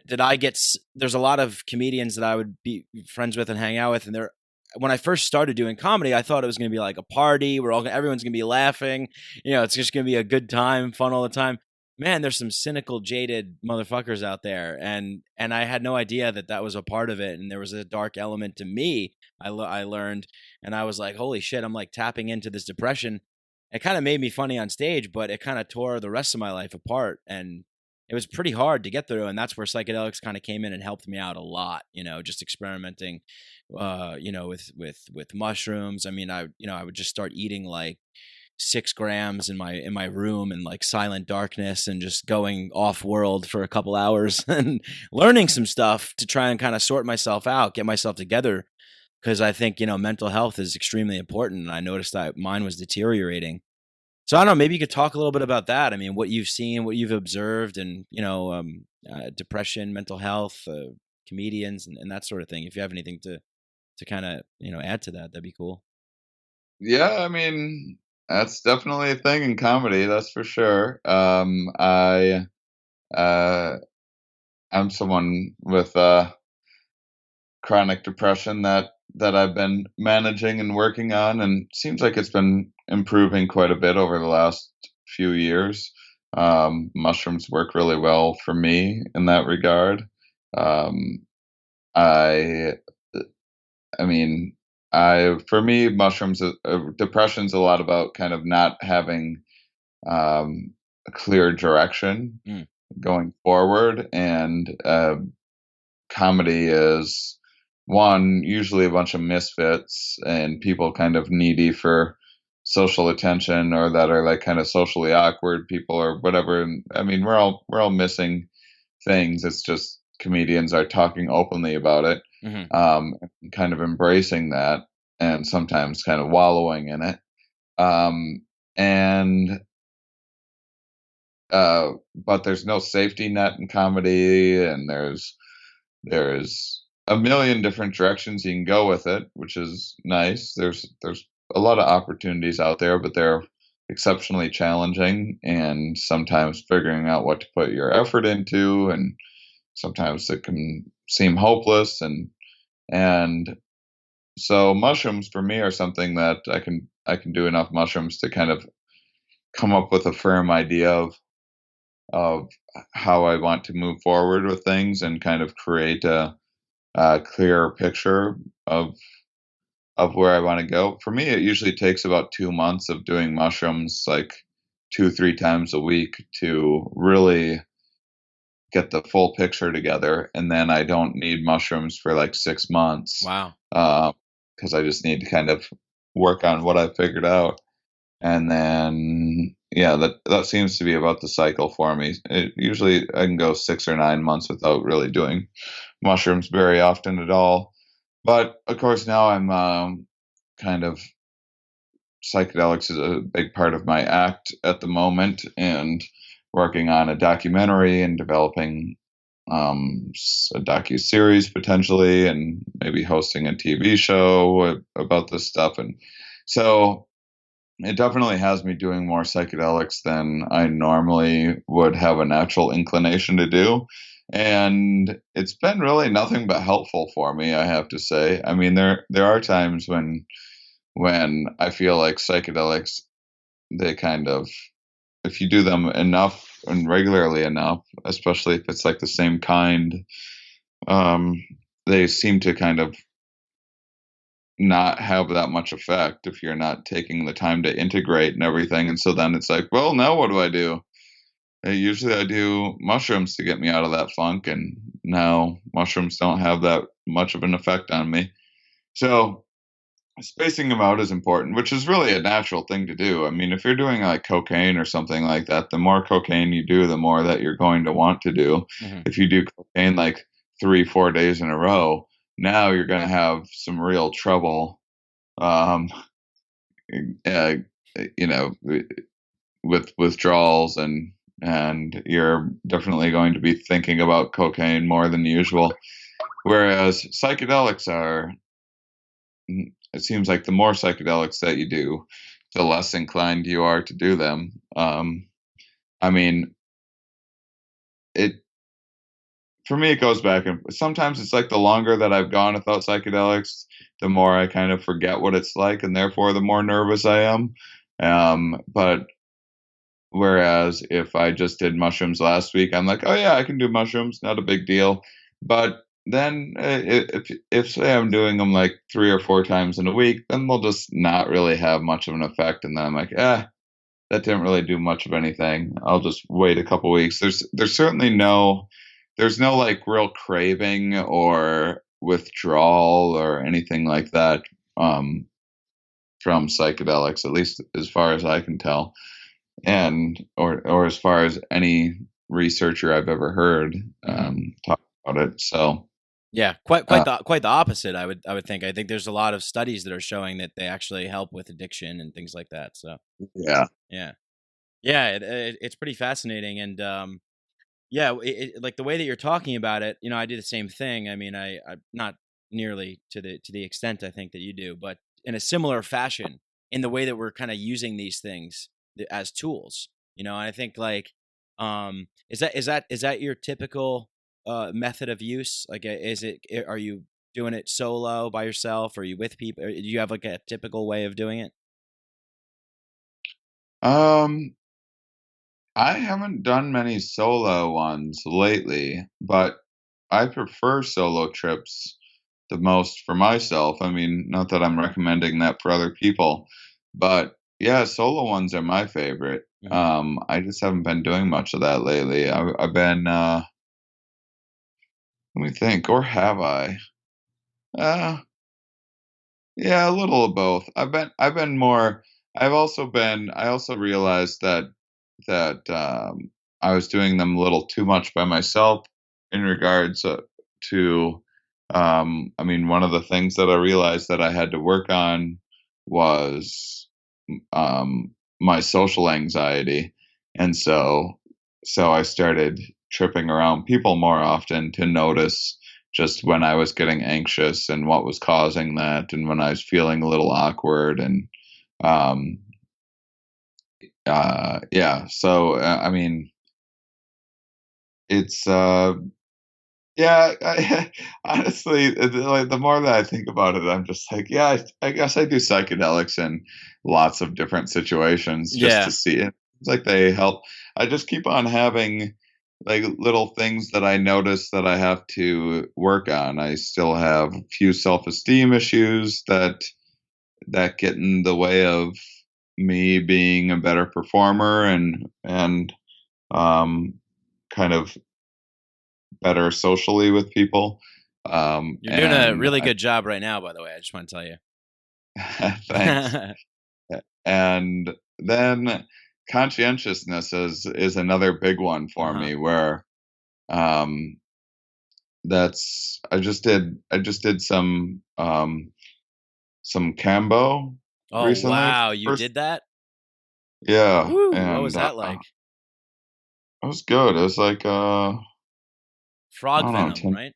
there's a lot of comedians that I would be friends with and hang out with, and they're when I first started doing comedy, I thought it was going to be like a party. Everyone's going to be laughing. It's just going to be a good time, fun all the time. Man, there's some cynical, jaded motherfuckers out there, and I had no idea that was a part of it, and there was a dark element to me. I learned, and I was like, holy shit, I'm like tapping into this depression. It kind of made me funny on stage, but it kind of tore the rest of my life apart, and it was pretty hard to get through. And that's where psychedelics kind of came in and helped me out a lot. Just experimenting, with mushrooms. I mean, I would just start eating like 6 grams in my room in like silent darkness and just going off world for a couple hours and learning some stuff to try and kind of sort myself out, get myself together. Because I think, mental health is extremely important. And I noticed that mine was deteriorating. So I don't know, maybe you could talk a little bit about that. I mean, what you've seen, what you've observed, and, depression, mental health, comedians, and that sort of thing. If you have anything to kind of, add to that, that'd be cool. Yeah, I mean, that's definitely a thing in comedy, that's for sure. I'm someone with chronic depression that I've been managing and working on, and seems like it's been improving quite a bit over the last few years. Mushrooms work really well for me in that regard. For me, mushrooms, depression's a lot about kind of not having a clear direction going forward, and comedy is usually a bunch of misfits and people kind of needy for social attention, or that are like kind of socially awkward people or whatever. And I mean, we're all missing things. It's just comedians are talking openly about it, kind of embracing that, and sometimes kind of wallowing in it. But there's no safety net in comedy, and there's a million different directions you can go with it, which is nice. There's a lot of opportunities out there, but they're exceptionally challenging, and sometimes figuring out what to put your effort into, and sometimes it can seem hopeless, and so mushrooms for me are something that I can do enough mushrooms to kind of come up with a firm idea of how I want to move forward with things, and kind of create a clearer picture of where I want to go. For me, it usually takes about 2 months of doing mushrooms like 2-3 times a week to really get the full picture together. And then I don't need mushrooms for like 6 months. Wow. Because I just need to kind of work on what I figured out. And then, that seems to be about the cycle for me. Usually I can go 6 or 9 months without really doing mushrooms very often at all. But of course, now I'm kind of, psychedelics is a big part of my act at the moment, and working on a documentary and developing a docu-series potentially, and maybe hosting a TV show about this stuff. And so it definitely has me doing more psychedelics than I normally would have a natural inclination to do. And it's been really nothing but helpful for me, I have to say. I mean, there are times when I feel like psychedelics, they kind of, if you do them enough and regularly enough, especially if it's like the same kind, they seem to kind of not have that much effect if you're not taking the time to integrate and everything. And so then it's like, well, now what do I do? Usually I do mushrooms to get me out of that funk, and now mushrooms don't have that much of an effect on me. So spacing them out is important, which is really a natural thing to do. I mean, if you're doing like cocaine or something like that, the more cocaine you do, the more that you're going to want to do. If you do cocaine like 3-4 days in a row, now you're going to have some real trouble, with withdrawals, and you're definitely going to be thinking about cocaine more than usual. Whereas psychedelics are, it seems like the more psychedelics that you do, the less inclined you are to do them. I mean, for me, it goes back, and sometimes it's like the longer that I've gone without psychedelics, the more I kind of forget what it's like, and therefore the more nervous I am. But whereas if I just did mushrooms last week, I'm like, oh yeah, I can do mushrooms, not a big deal. But then if say I'm doing them like 3 or 4 times in a week, then they'll just not really have much of an effect, and then I'm like, that didn't really do much of anything. I'll just wait a couple weeks. There's certainly there's no like real craving or withdrawal or anything like that from psychedelics, at least as far as I can tell, and or as far as any researcher I've ever heard talk about it. So yeah, quite the opposite. I would think. I think there's a lot of studies that are showing that they actually help with addiction and things like that. So yeah. It's pretty fascinating, and like the way that you're talking about it, I do the same thing. I mean, I not nearly to the extent I think that you do, but in a similar fashion, in the way that we're kind of using these things as tools. And I think like, is that your typical method of use? Like, are you doing it solo by yourself? Or are you with people? Or do you have like a typical way of doing it? I haven't done many solo ones lately, but I prefer solo trips the most for myself. I mean, not that I'm recommending that for other people, but yeah, solo ones are my favorite. Mm-hmm. I just haven't been doing much of that lately. I've been, let me think, or have I? Uh, yeah, a little of both. I've been more. I also realized that I was doing them a little too much by myself in regards to. I mean, one of the things that I realized that I had to work on was my social anxiety, and so I started tripping around people more often to notice just when I was getting anxious and what was causing that, and when I was feeling a little awkward, and um, yeah. So I mean, it's yeah. Honestly, like the more that I think about it, I'm just like, yeah, I guess I do psychedelics in lots of different situations just Yeah. to see it. It's like they help. I just keep on having like little things that I notice that I have to work on. I still have a few self-esteem issues that get in the way of me being a better performer and um, kind of better socially with people. You're doing a really good job right now, by the way. I just want to tell you. Thanks. And then conscientiousness is another big one for me, where um, I just did some Cambo Oh, recently. wow. You did that? Yeah, Woo, and what was that like? it was good. It was like I Frog don't know, venom, right?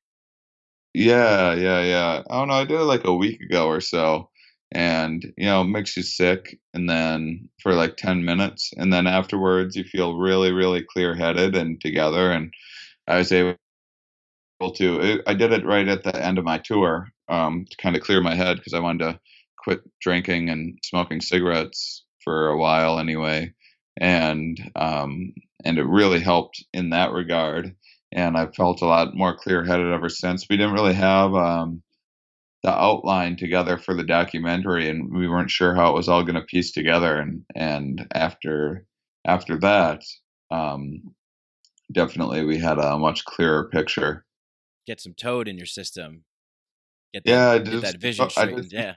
yeah. I don't know. I did it like a week ago or so, and it makes you sick, and then for like 10 minutes, and then afterwards you feel really, really clear-headed and together. And I was able to. I did it right at the end of my tour, to kind of clear my head because I wanted to quit drinking and smoking cigarettes for a while anyway, and it really helped in that regard. And I've felt a lot more clear-headed ever since. We didn't really have the outline together for the documentary, and we weren't sure how it was all going to piece together. And after that, definitely we had a much clearer picture. Get some toad in your system. Get that vision straightened. Yeah.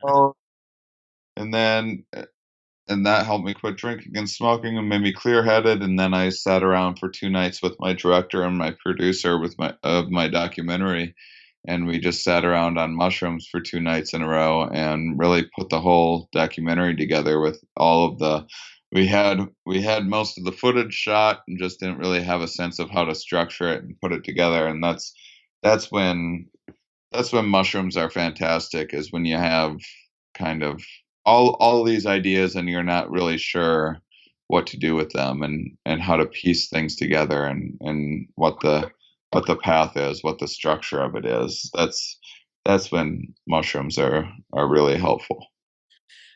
And then and that helped me quit drinking and smoking and made me clear-headed. And then I sat around for 2 nights with my director and my producer of my documentary, and we just sat around on mushrooms for 2 nights in a row and really put the whole documentary together with all of the. We had most of the footage shot and just didn't really have a sense of how to structure it and put it together. And that's when mushrooms are fantastic, is when you have kind of all these ideas and you're not really sure what to do with them and how to piece things together and what the the path is, what the structure of it is. That's when mushrooms are really helpful.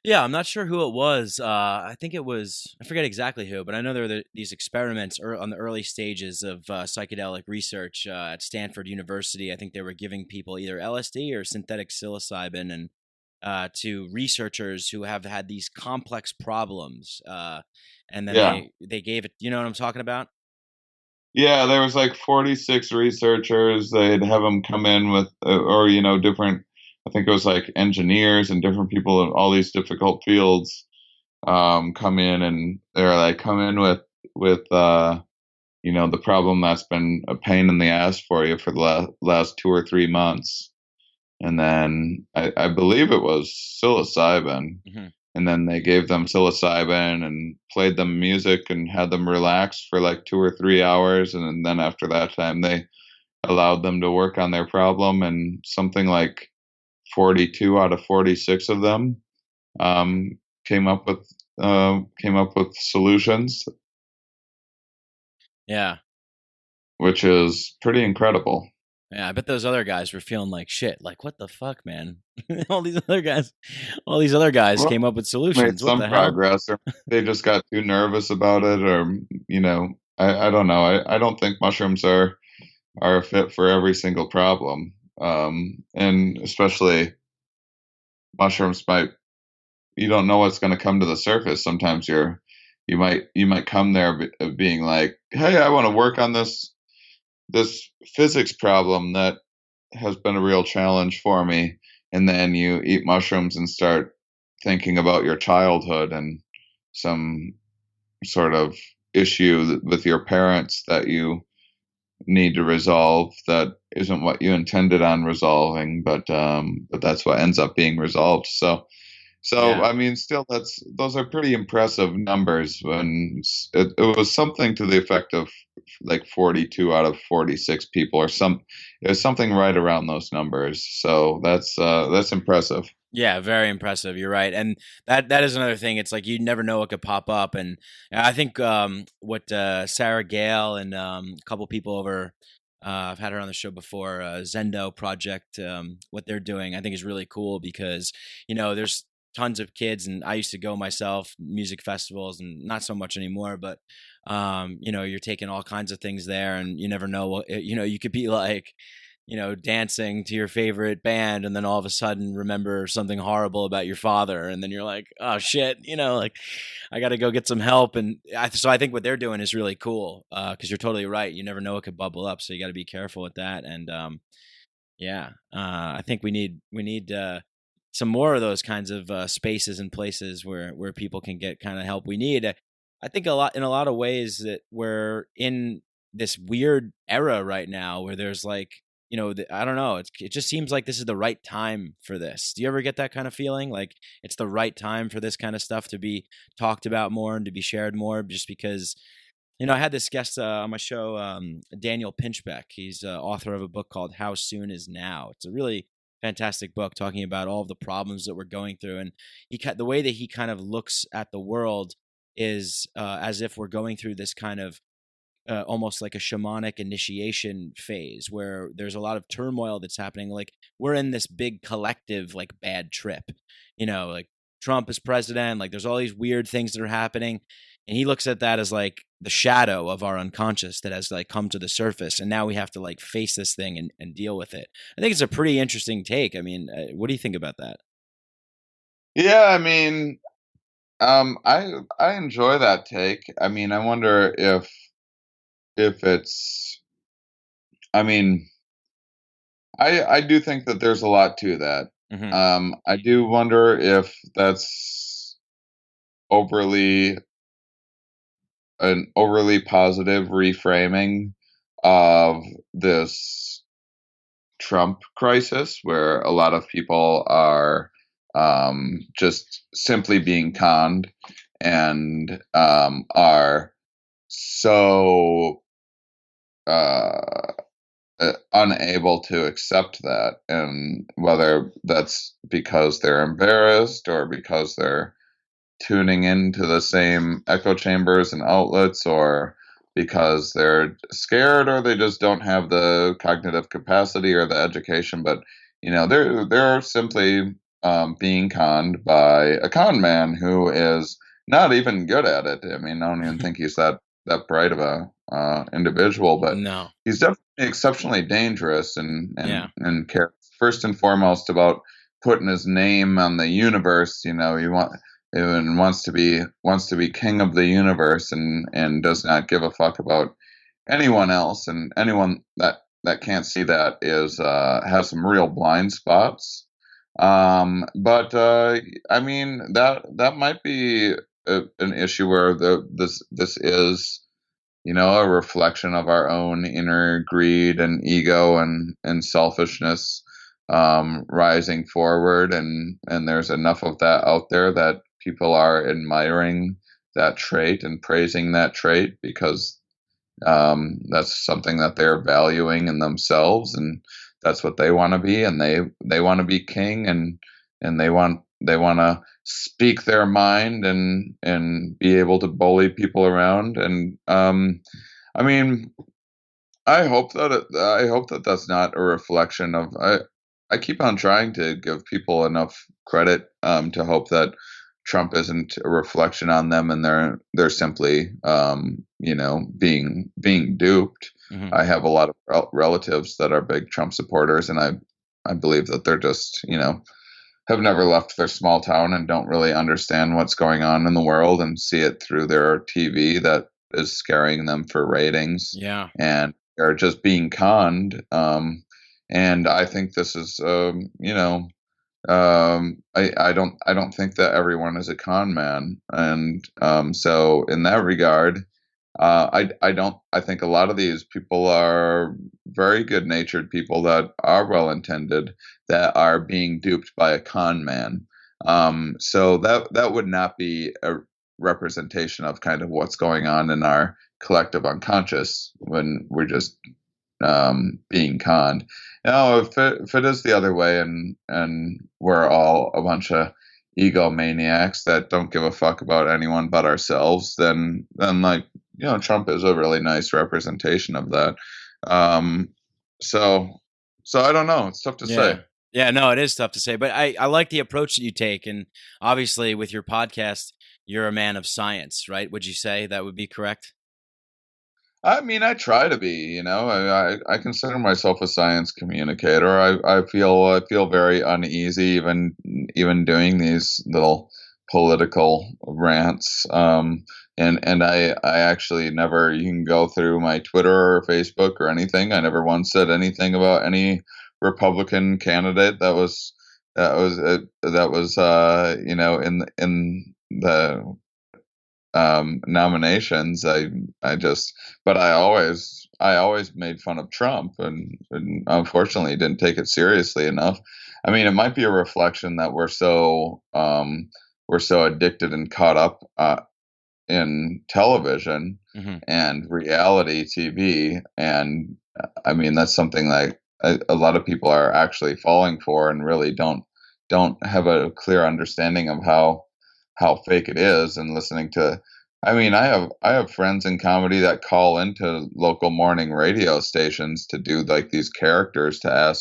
Yeah, I'm not sure who it was. I think it was, I forget exactly who, but I know there were these experiments on the early stages of psychedelic research at Stanford University. I think they were giving people either LSD or synthetic psilocybin, and to researchers who have had these complex problems. And then Yeah. they gave it, you know what I'm talking about? Yeah, there was like 46 researchers. They'd have them come in with, or different. I think it was like engineers and different people in all these difficult fields come in, and they're like, come in with the problem that's been a pain in the ass for you for the last 2 or 3 months, and then I believe it was psilocybin. Mm-hmm. And then they gave them psilocybin and played them music and had them relax for like 2 or 3 hours. And then after that time, they allowed them to work on their problem. And something like 42 out of 46 of them came up with solutions. Yeah. Which is pretty incredible. Yeah, I bet those other guys were feeling like shit. Like, what the fuck, man? all these other guys came up with solutions. Made some progress, or they just got too nervous about it, or I don't know. I don't think mushrooms are a fit for every single problem, and especially mushrooms you don't know what's going to come to the surface. Sometimes you might come there being like, hey, I want to work on this physics problem that has been a real challenge for me, and then you eat mushrooms and start thinking about your childhood and some sort of issue with your parents that you need to resolve that isn't what you intended on resolving, but that's what ends up being resolved. So Yeah. I mean, still, those are pretty impressive numbers. When it was something to the effect of like 42 out of 46 people, it was something right around those numbers. So that's impressive. Yeah, very impressive. You're right, and that is another thing. It's like you never know what could pop up, and I think what Sarah Gale and a couple people over, I've had her on the show before, Zendo Project, what they're doing, I think is really cool because there's tons of kids, and I used to go myself, music festivals, and not so much anymore, but you're taking all kinds of things there, and you never know what you could be like dancing to your favorite band, and then all of a sudden remember something horrible about your father, and then you're like, oh shit, like I got to go get some help. And so I think what they're doing is really cool, because you're totally right. You never know what could bubble up, so you got to be careful with that. And I think we need some more of those kinds of spaces and places where people can get kind of help. We need, I think, in a lot of ways that we're in this weird era right now where there's like, I don't know. It just seems like this is the right time for this. Do you ever get that kind of feeling? Like it's the right time for this kind of stuff to be talked about more and to be shared more, just because, I had this guest on my show, Daniel Pinchbeck. He's author of a book called How Soon Is Now. It's a really fantastic book talking about all of the problems that we're going through. And the way that he kind of looks at the world is as if we're going through this kind of almost like a shamanic initiation phase where there's a lot of turmoil that's happening. Like we're in this big collective, like bad trip, like Trump is president, like there's all these weird things that are happening. And he looks at that as like the shadow of our unconscious that has like come to the surface. And now we have to like face this thing and deal with it. I think it's a pretty interesting take. I mean, what do you think about that? Yeah, I mean, I enjoy that take. I mean, I wonder if it's, I mean, I do think that there's a lot to that. Mm-hmm. I do wonder if that's an overly positive reframing of this Trump crisis, where a lot of people are just simply being conned and are so unable to accept that, and whether that's because they're embarrassed or because they're tuning into the same echo chambers and outlets, or because they're scared or they just don't have the cognitive capacity or the education. But they're simply being conned by a con man who is not even good at it. I mean, I don't even think he's that bright of a individual, but No. he's definitely exceptionally dangerous and cares first and foremost about putting his name on the universe. Wants to be king of the universe and does not give a fuck about anyone else, and anyone that can't see that is has some real blind spots. But I mean that might be an issue where this is a reflection of our own inner greed and ego and selfishness rising forward, and there's enough of that out there that people are admiring that trait and praising that trait because that's something that they're valuing in themselves, and that's what they want to be, and they want to be king, and they want to speak their mind and be able to bully people around. And I mean, I hope that that's not a reflection of. I keep on trying to give people enough credit to hope that Trump isn't a reflection on them, and they're simply being duped. Mm-hmm. I have a lot of relatives that are big Trump supporters, and I believe that they're just have never left their small town and don't really understand what's going on in the world and see it through their TV that is scaring them for ratings. Yeah, and they're just being conned. And I think this is I don't think that everyone is a con man, and so in that regard, I think a lot of these people are very good natured people that are well intended that are being duped by a con man. So that would not be a representation of kind of what's going on in our collective unconscious when we're just being conned. Now, if it is the other way, and we're all a bunch of egomaniacs that don't give a fuck about anyone but ourselves, then like Trump is a really nice representation of that. So I don't know. It's tough to say. Yeah, no, it is tough to say, but I like the approach that you take, and obviously with your podcast, you're a man of science, right? Would you say that would be correct? I mean, I try to be, I consider myself a science communicator. I feel very uneasy even doing these little political rants. And I actually never, you can go through my Twitter or Facebook or anything. I never once said anything about any Republican candidate that was in the nominations. But I always made fun of Trump, and unfortunately didn't take it seriously enough. I mean, it might be a reflection that we're so addicted and caught up in television and reality TV, and I mean that's something that a lot of people are actually falling for, and really don't have a clear understanding of how fake it is, and listening to. I mean, I have friends in comedy that call into local morning radio stations to do like these characters to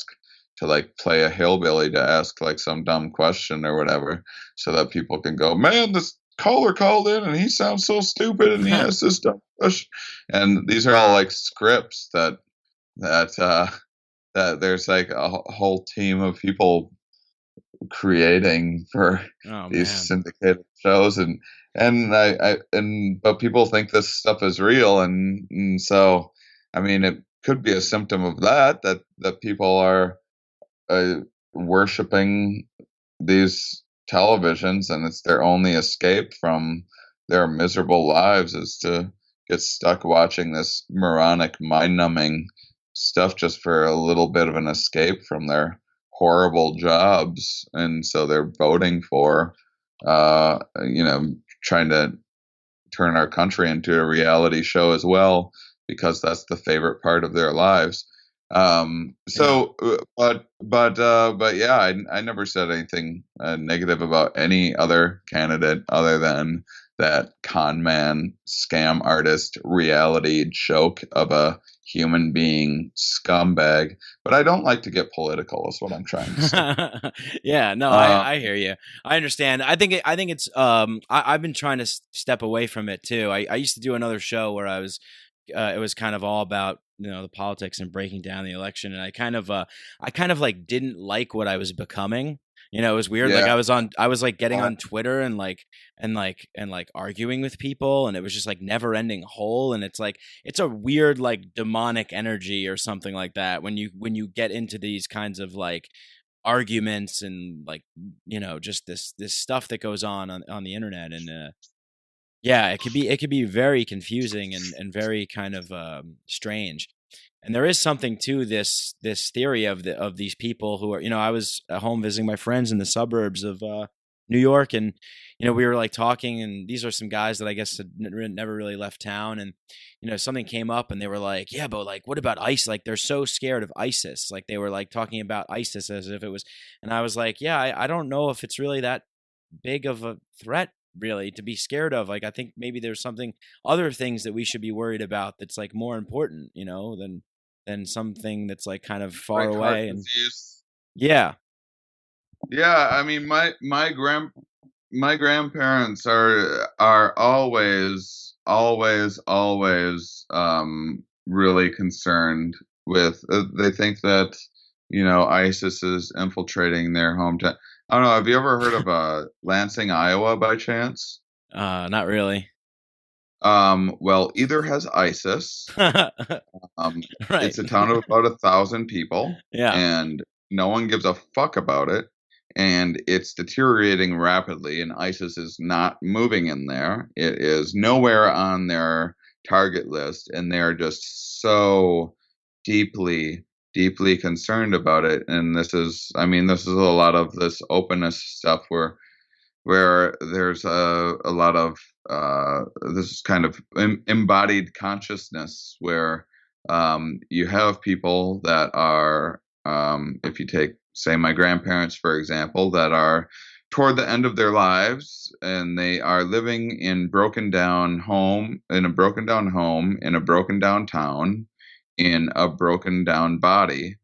like play a hillbilly to ask like some dumb question or whatever, so that people can go, man, this caller called in and he sounds so stupid and he has this dumb question. And these are all like scripts that there's like a whole team of people creating for these syndicated shows, but people think this stuff is real, and so I mean it could be a symptom of that people are worshiping these televisions, and it's their only escape from their miserable lives is to get stuck watching this moronic, mind-numbing stuff just for a little bit of an escape from their horrible jobs. And so they're voting for trying to turn our country into a reality show as well, because that's the favorite part of their lives. But yeah, I never said anything negative about any other candidate other than that con man, scam artist, reality joke of a human being scumbag. But I don't like to get political, is what I'm trying to say. Yeah, no, I hear you. I understand. I think it's I've been trying to step away from it too. I used to do another show where I was it was kind of all about, you know, the politics and breaking down the election, and I kind of like didn't like what I was becoming. You know, it was weird. Like Yeah. I was like getting on Twitter and like arguing with people, and it was just like never ending hole. And it's like, it's a weird, like demonic energy or something like that when you get into these kinds of like arguments and like, you know, just this stuff that goes on the internet. And yeah, it could be very confusing and very kind of strange. And there is something to this theory of these people who are, you know, I was at home visiting my friends in the suburbs of New York, and you know, we were like talking, and these are some guys that I guess had never really left town, and you know, something came up, and they were like, "Yeah, but like, what about ISIS? Like, they're so scared of ISIS." Like, they were like talking about ISIS as if it was, and I was like, "Yeah, I don't know if it's really that big of a threat." Really to be scared of. Like, I think maybe there's other things that we should be worried about that's like more important, you know, than something that's like kind of far Like away. heart And disease. yeah, I mean, my grandparents are always really concerned with. They think that, you know, ISIS is infiltrating their hometown. I don't know. Have you ever heard of Lansing, Iowa, by chance? not really. Well, either has ISIS. Right. It's a town of about 1,000 people, Yeah. and no one gives a fuck about it. And it's deteriorating rapidly, and ISIS is not moving in there. It is nowhere on their target list, and they're just so deeply, deeply concerned about it. And this is a lot of this openness stuff where there's a lot of this kind of embodied consciousness where you have people that are, if you take, say, my grandparents, for example, that are toward the end of their lives, and they are living in a broken down home, in a broken down town, in a broken down body.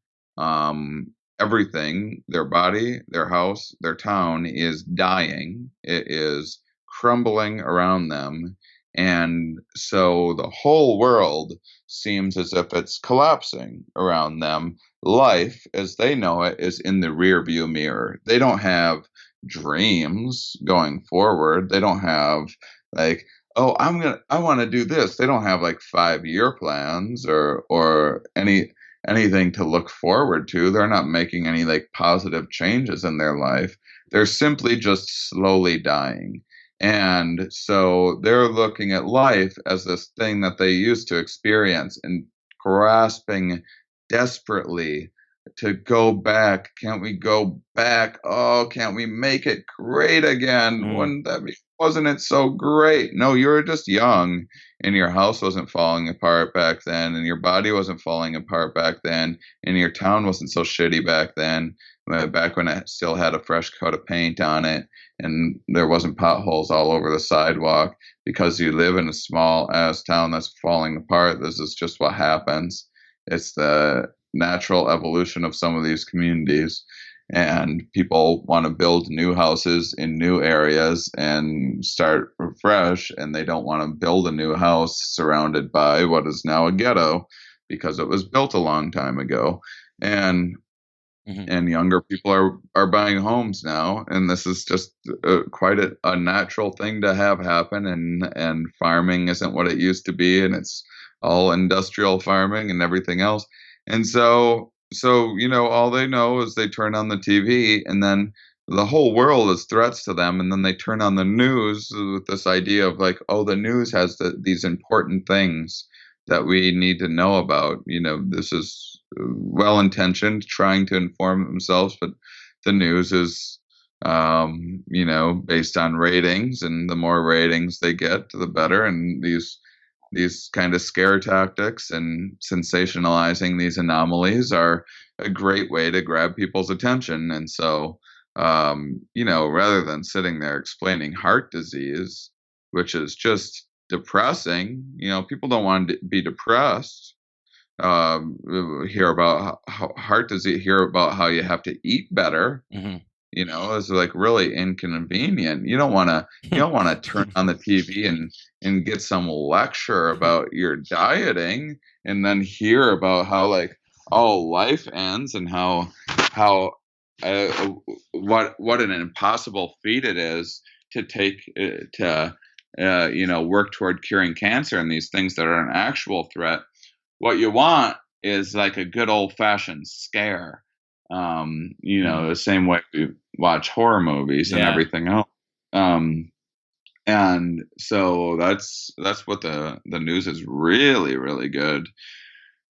Everything, their body, their house, their town is dying. It is crumbling around them. And so the whole world seems as if it's collapsing around them. Life, as they know it, is in the rear view mirror. They don't have dreams going forward. They don't have like, oh, I want to do this. They don't have like 5-year plans or anything to look forward to. They're not making any like positive changes in their life. They're simply just slowly dying. And so they're looking at life as this thing that they used to experience and grasping desperately to go back. Can't we go back? Oh, can't we make it great again? Wasn't it so great? No, you were just young, and your house wasn't falling apart back then, and your body wasn't falling apart back then, and your town wasn't so shitty back then, back when it still had a fresh coat of paint on it, and there wasn't potholes all over the sidewalk. Because you live in a small ass town that's falling apart, this is just what happens. It's the natural evolution of some of these communities. And people want to build new houses in new areas and start fresh, and they don't want to build a new house surrounded by what is now a ghetto because it was built a long time ago. And and younger people are buying homes now, and this is just quite a natural thing to have happen. And farming isn't what it used to be, and it's all industrial farming and everything else. And so you know, all they know is they turn on the TV, and then the whole world is threats to them. And then they turn on the news with this idea of like, oh, the news has these important things that we need to know about. You know, this is well-intentioned, trying to inform themselves, but the news is, you know, based on ratings, and the more ratings they get, the better. And these these kind of scare tactics and sensationalizing these anomalies are a great way to grab people's attention. And so, rather than sitting there explaining heart disease, which is just depressing, people don't want to be depressed. Hear about heart disease, hear about how you have to eat better. Mm-hmm. Is like really inconvenient. You don't want to turn on the TV and get some lecture about your dieting and then hear about how like all life ends and how what an impossible feat it is to take to work toward curing cancer and these things that are an actual threat. What you want is like a good old fashioned scare. The same way we watch horror movies and everything else. And so that's what the news is really, really good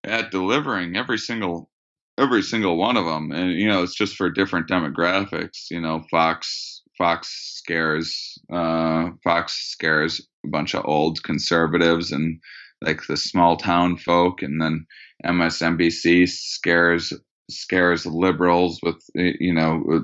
at delivering, every single one of them. And, it's just for different demographics. Fox scares a bunch of old conservatives and like the small town folk, and then MSNBC scares liberals with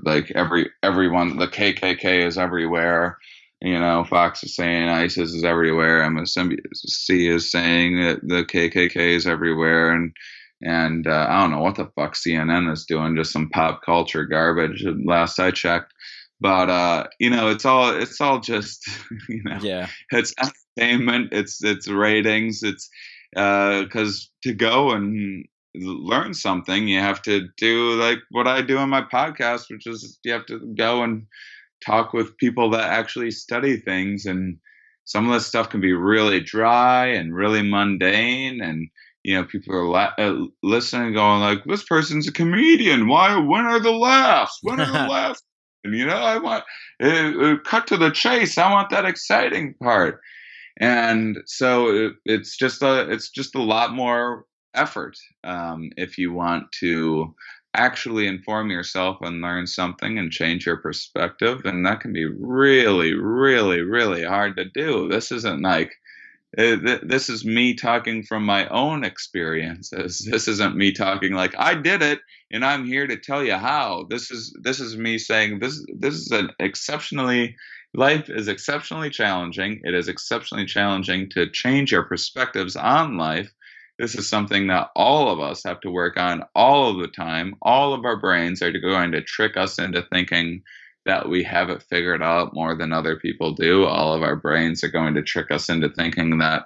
like everyone. The KKK is everywhere. Fox is saying ISIS is everywhere. MSNBC is saying that the KKK is everywhere, and I don't know what the fuck CNN is doing, just some pop culture garbage last I checked. But it's all just it's entertainment, it's ratings, it's because to go and learn something, you have to do like what I do on my podcast, which is you have to go and talk with people that actually study things, and some of this stuff can be really dry and really mundane, and people are listening going like, this person's a comedian, when are the laughs, and I want cut to the chase, I want that exciting part. And so it's just a lot more effort if you want to actually inform yourself and learn something and change your perspective, and that can be really, really, really hard to do. This isn't like this is me talking from my own experiences. This isn't me talking like I did it and I'm here to tell you how. This is me saying this is life is exceptionally challenging. It is exceptionally challenging to change your perspectives on life. This is something that all of us have to work on all of the time. All of our brains are going to trick us into thinking that we have it figured out more than other people do. All of our brains are going to trick us into thinking that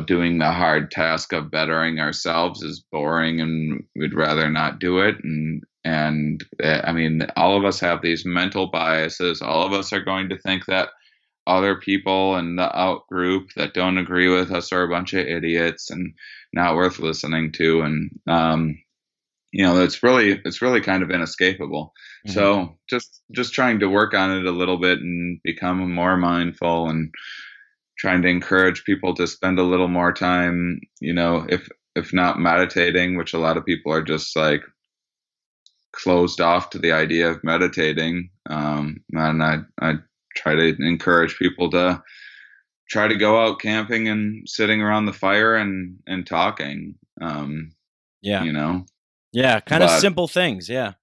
doing the hard task of bettering ourselves is boring and we'd rather not do it. And I mean, all of us have these mental biases. All of us are going to think that other people in the out group that don't agree with us are a bunch of idiots and not worth listening to. And, it's really kind of inescapable. Mm-hmm. So just trying to work on it a little bit and become more mindful and trying to encourage people to spend a little more time, if not meditating, which a lot of people are just like closed off to the idea of meditating. And I try to encourage people to try to go out camping and sitting around the fire and talking. Yeah, kind of simple things. Yeah.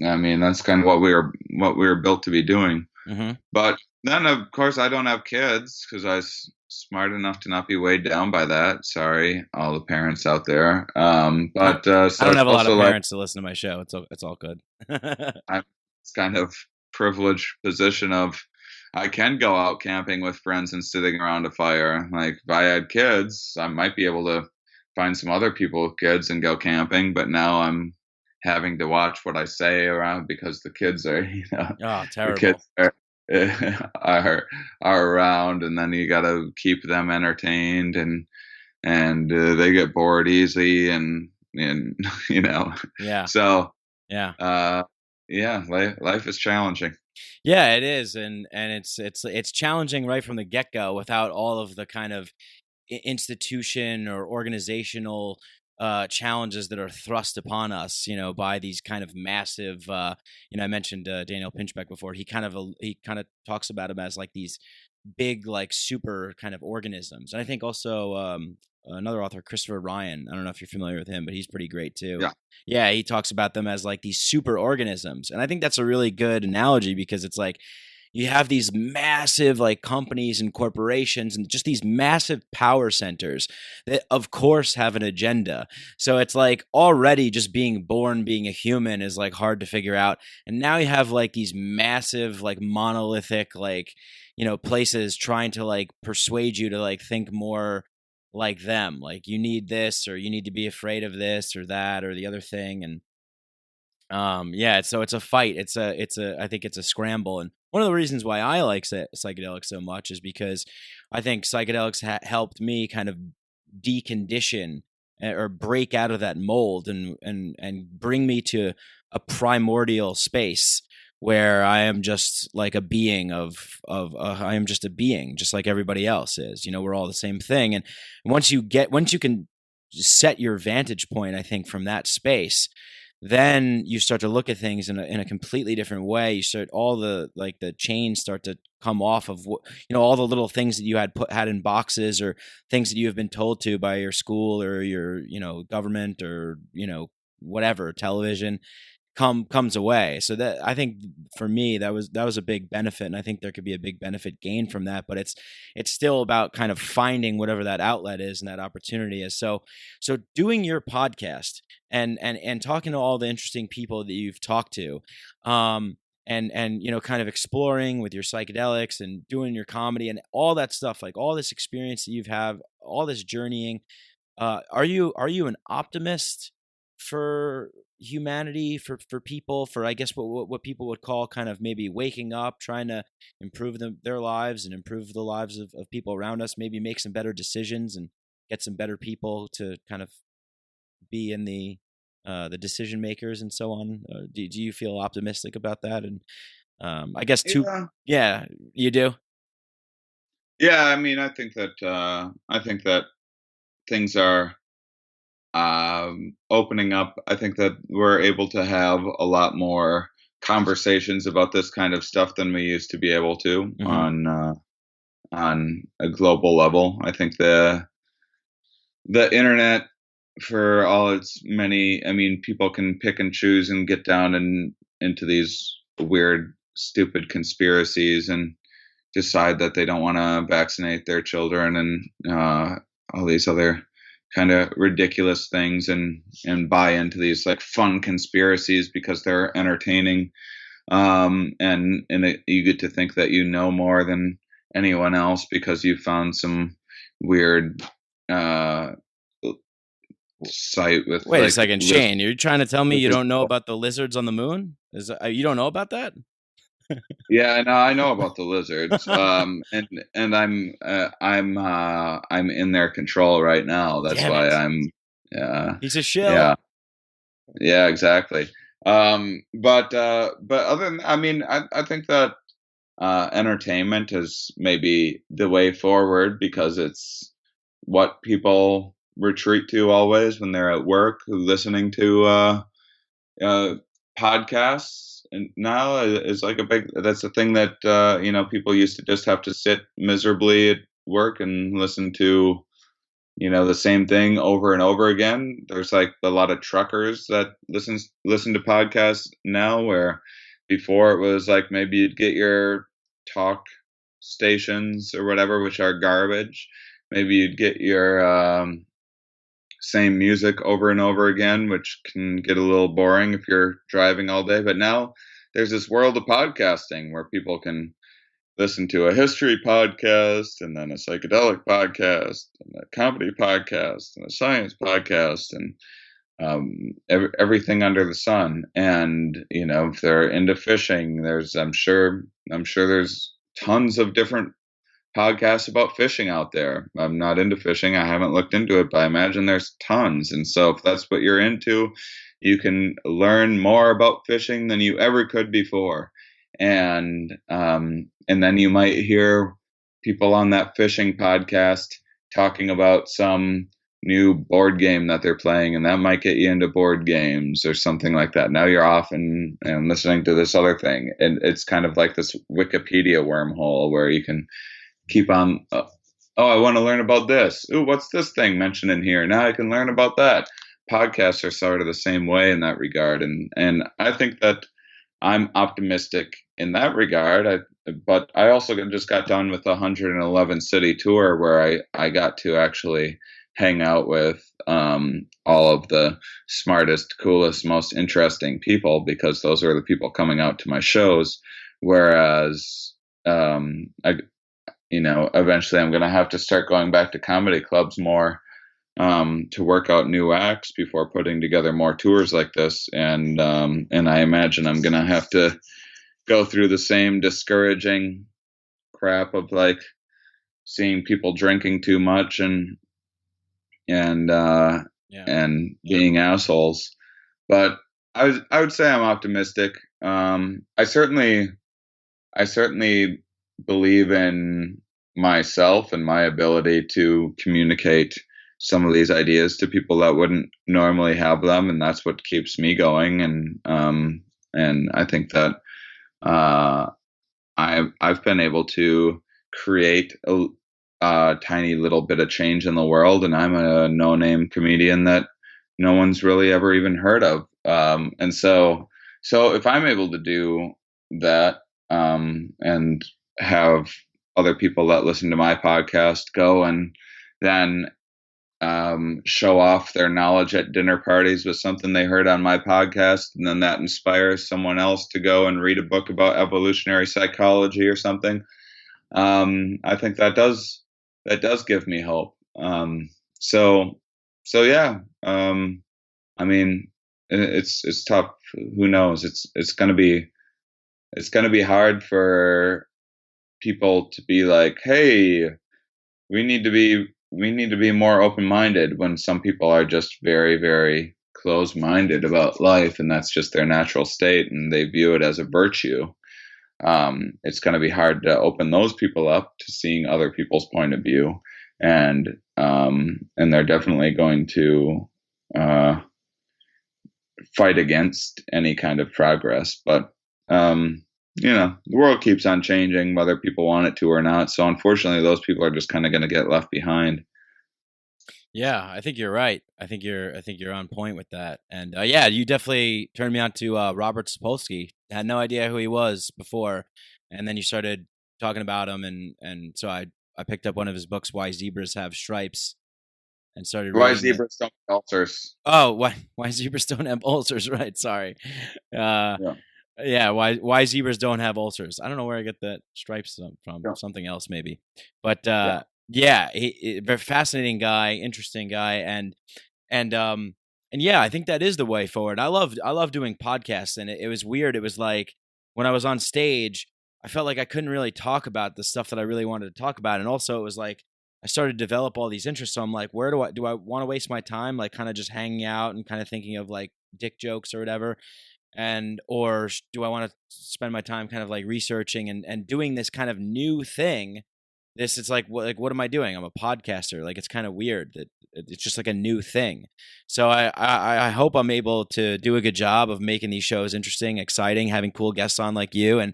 I mean, that's kind of what we were built to be doing. Mm-hmm. But then, of course, I don't have kids because I was smart enough to not be weighed down by that. Sorry, all the parents out there. So I don't have a lot of parents to listen to my show. It's all good. I'm kind of privileged position of I can go out camping with friends and sitting around a fire. Like if I had kids, I might be able to find some other people with kids and go camping, but now I'm having to watch what I say around because the kids are, terrible. The kids are around, and then you got to keep them entertained, and they get bored easily, and Yeah. So yeah. Life is challenging. Yeah, it is, and it's challenging right from the get-go without all of the kind of institution or organizational challenges that are thrust upon us, by these kind of massive. I mentioned Daniel Pinchbeck before. He kind of talks about them as like these big like super kind of organisms. And I think also another author, Christopher Ryan, I don't know if you're familiar with him, but he's pretty great too. Yeah, he talks about them as like these super organisms. And I think that's a really good analogy, because it's like you have these massive like companies and corporations and just these massive power centers that of course have an agenda. So it's like already just being born, being a human is like hard to figure out. And now you have like these massive, like monolithic, like, you know, places trying to like persuade you to like think more like them. Like you need this, or you need to be afraid of this or that or the other thing. And yeah, so it's a fight. I think it's a scramble. And one of the reasons why I like psychedelics so much is because I think psychedelics helped me kind of decondition or break out of that mold and bring me to a primordial space where I am just like a being I am just a being, just like everybody else is. You know, we're all the same thing. And once you can set your vantage point, I think, from that space, then you start to look at things in a completely different way. You start all the chains start to come off of all the little things that you had in boxes, or things that you have been told to by your school or your government or whatever, television comes away. So that, I think for me, that was a big benefit, and I think there could be a big benefit gained from that. But it's still about kind of finding whatever that outlet is and that opportunity is. So doing your podcast and talking to all the interesting people that you've talked to, and kind of exploring with your psychedelics and doing your comedy and all that stuff, like all this experience that you've had, all this journeying. Are you an optimist for humanity, for people, for I guess what people would call kind of maybe waking up, trying to improve their lives and improve the lives of people around us, maybe make some better decisions and get some better people to kind of be in the decision makers and so on? Do you feel optimistic about that? And I guess yeah, you do. Yeah, I mean, I think that things are opening up. I think that we're able to have a lot more conversations about this kind of stuff than we used to be able to on a global level. I think the internet, for all its many, I mean, people can pick and choose and get down into these weird, stupid conspiracies and decide that they don't want to vaccinate their children and all these other kind of ridiculous things, and buy into these like fun conspiracies because they're entertaining. You get to think that you know more than anyone else because you found some weird site with. Wait a second, Shane. You're trying to tell me you don't know about the lizards on the moon? You don't know about that? Yeah, no, I know about the lizards, and I'm in their control right now. That's why I'm. Yeah, he's a shill. Yeah, exactly. But other than, I mean, I think that entertainment is maybe the way forward, because it's what people retreat to always when they're at work, listening to podcasts. And now is like that's the thing that people used to just have to sit miserably at work and listen to the same thing over and over again. There's like a lot of truckers that listen to podcasts now, where before it was like maybe you'd get your talk stations or whatever, which are garbage. Maybe you'd get your same music over and over again, which can get a little boring if you're driving all day. But now there's this world of podcasting where people can listen to a history podcast, and then a psychedelic podcast, and a comedy podcast, and a science podcast, and everything under the sun. And if they're into fishing, I'm sure there's tons of different podcasts about fishing out there. I'm not into fishing. I haven't looked into it, but I imagine there's tons. And so if that's what you're into, you can learn more about fishing than you ever could before. And then you might hear people on that fishing podcast talking about some new board game that they're playing, and that might get you into board games or something like that. Now you're off and listening to this other thing. And it's kind of like this Wikipedia wormhole where you can keep on. Oh, I want to learn about this. Ooh, what's this thing mentioned in here? Now I can learn about that. Podcasts are sort of the same way in that regard, and I think that I'm optimistic in that regard. But I also just got done with a 111 city tour where I got to actually hang out with all of the smartest, coolest, most interesting people, because those are the people coming out to my shows. Whereas, eventually I'm going to have to start going back to comedy clubs more to work out new acts before putting together more tours like this. And I imagine I'm going to have to go through the same discouraging crap of like seeing people drinking too much and being assholes. But I would say I'm optimistic. I certainly believe in myself and my ability to communicate some of these ideas to people that wouldn't normally have them, and that's what keeps me going. And I think that I've been able to create a tiny little bit of change in the world, and I'm a no-name comedian that no one's really ever even heard of. And so if I'm able to do that, and have other people that listen to my podcast go and then show off their knowledge at dinner parties with something they heard on my podcast, and then that inspires someone else to go and read a book about evolutionary psychology or something, I think that does give me hope. So yeah. I mean, it's tough. Who knows? It's gonna be hard for people to be like, hey, we need to be more open-minded, when some people are just very, very close-minded about life, and that's just their natural state, and they view it as a virtue. It's going to be hard to open those people up to seeing other people's point of view, and they're definitely going to fight against any kind of progress. But the world keeps on changing, whether people want it to or not. So unfortunately, those people are just kind of going to get left behind. Yeah, I think you're right. I think you're on point with that. And yeah, you definitely turned me on to Robert Sapolsky. I had no idea who he was before, and then you started talking about him, and so I picked up one of his books, Why Zebras Have Stripes, and started reading Why zebras don't have ulcers? Oh, why zebras don't have ulcers? Right. Sorry. Yeah. Why zebras don't have ulcers? I don't know where I get that stripes from. Yeah. Something else maybe. But yeah, very fascinating guy, interesting guy, and yeah, I think that is the way forward. I love doing podcasts, and it was weird. It was like when I was on stage, I felt like I couldn't really talk about the stuff that I really wanted to talk about, and also it was like I started to develop all these interests. So I'm like, where do I want to waste my time, like kind of just hanging out and kind of thinking of like dick jokes or whatever, or do I want to spend my time kind of like researching and doing this kind of new thing? This is like what am I doing? I'm a podcaster. Like it's kind of weird that it's just like a new thing. So I hope I'm able to do a good job of making these shows interesting, exciting, having cool guests on like you, and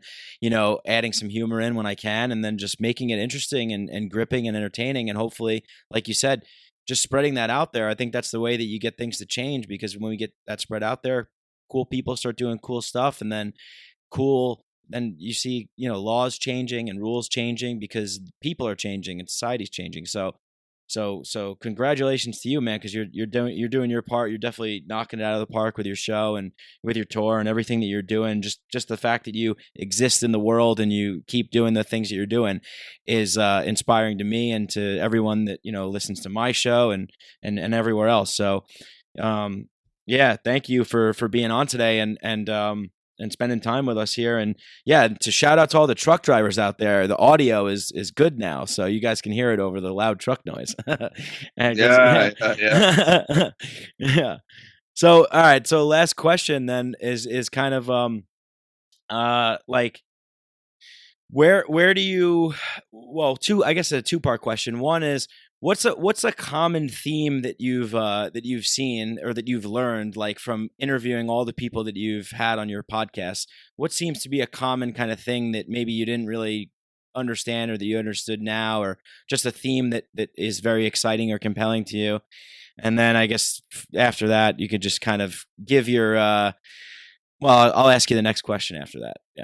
adding some humor in when I can, and then just making it interesting and gripping and entertaining, and hopefully, like you said, just spreading that out there. I think that's the way that you get things to change, because when we get that spread out there, cool people start doing cool stuff, and then then you see, laws changing and rules changing because people are changing and society's changing. So congratulations to you, man, because you're doing your part. You're definitely knocking it out of the park with your show and with your tour and everything that you're doing. Just the fact that you exist in the world and you keep doing the things that you're doing is inspiring to me and to everyone that listens to my show and everywhere else. So yeah, thank you for being on today and spending time with us here. And yeah, to shout out to all the truck drivers out there, the audio is good now, so you guys can hear it over the loud truck noise. Yeah. Yeah. So, all right. So last question then is kind of, like, where do you, well, I guess a two-part question. One is, what's a common theme that you've seen or that you've learned, like from interviewing all the people that you've had on your podcast? What seems to be a common kind of thing that maybe you didn't really understand or that you understood now, or just a theme that is very exciting or compelling to you. And then I guess after that, you could just kind of give your, well, I'll ask you the next question after that. Yeah.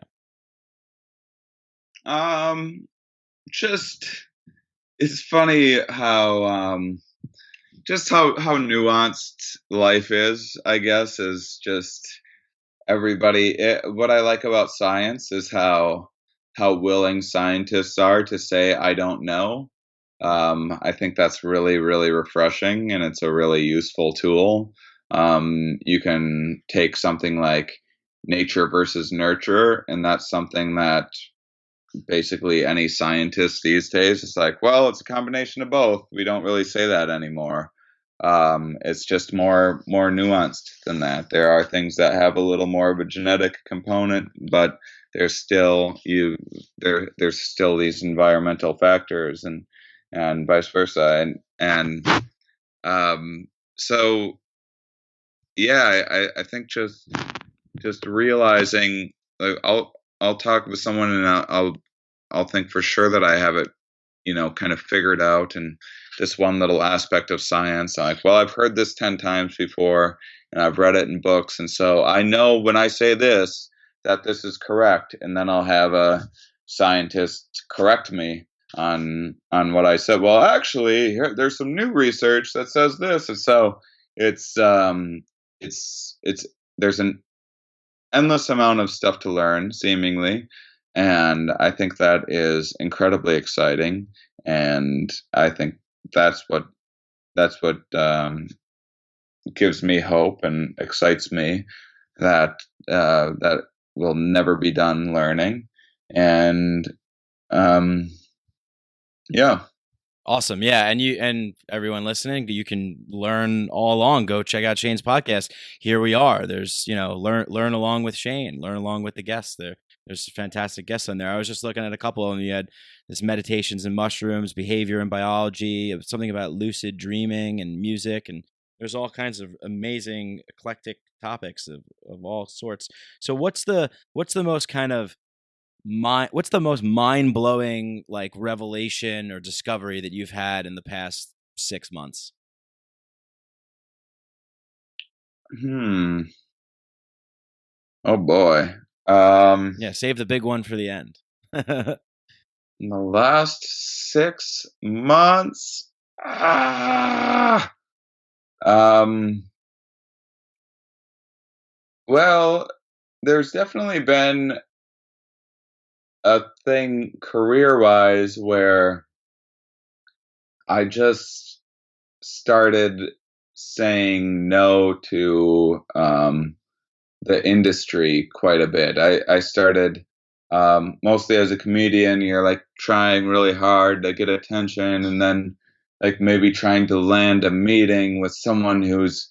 Just, it's funny how, just how nuanced life is, I guess, is just what I like about science is how willing scientists are to say, I don't know. I think that's really, really refreshing, and it's a really useful tool. You can take something like nature versus nurture, and that's something that basically any scientist these days is like, well, it's a combination of both. We don't really say that anymore. It's just more nuanced than that. There are things that have a little more of a genetic component, but there's still there's still these environmental factors and vice versa. So yeah, I think just realizing, like, I'll talk with someone and I'll think for sure that I have it, kind of figured out, and this one little aspect of science, I'm like, well, I've heard this 10 times before and I've read it in books, and so I know when I say this that this is correct, and then I'll have a scientist correct me on what I said. Well, actually, there's some new research that says this, and so it's there's an endless amount of stuff to learn, seemingly, and I think that is incredibly exciting, and I think that's what gives me hope and excites me, that that we'll never be done learning, and yeah. Awesome. Yeah. And everyone listening, you can learn all along. Go check out Shane's podcast. Here we are. There's, learn along with Shane, learn along with the guests there. There's fantastic guests on there. I was just looking at a couple of them. You had this meditations and mushrooms, behavior and biology, something about lucid dreaming and music. And there's all kinds of amazing eclectic topics of all sorts. So what's the most kind of what's the most mind-blowing, like, revelation or discovery that you've had in the past 6 months? Oh boy. Yeah, save the big one for the end. In the last 6 months, well, there's definitely been a thing career-wise where I just started saying no to the industry quite a bit. I started, mostly as a comedian, you're like trying really hard to get attention, and then like maybe trying to land a meeting with someone who's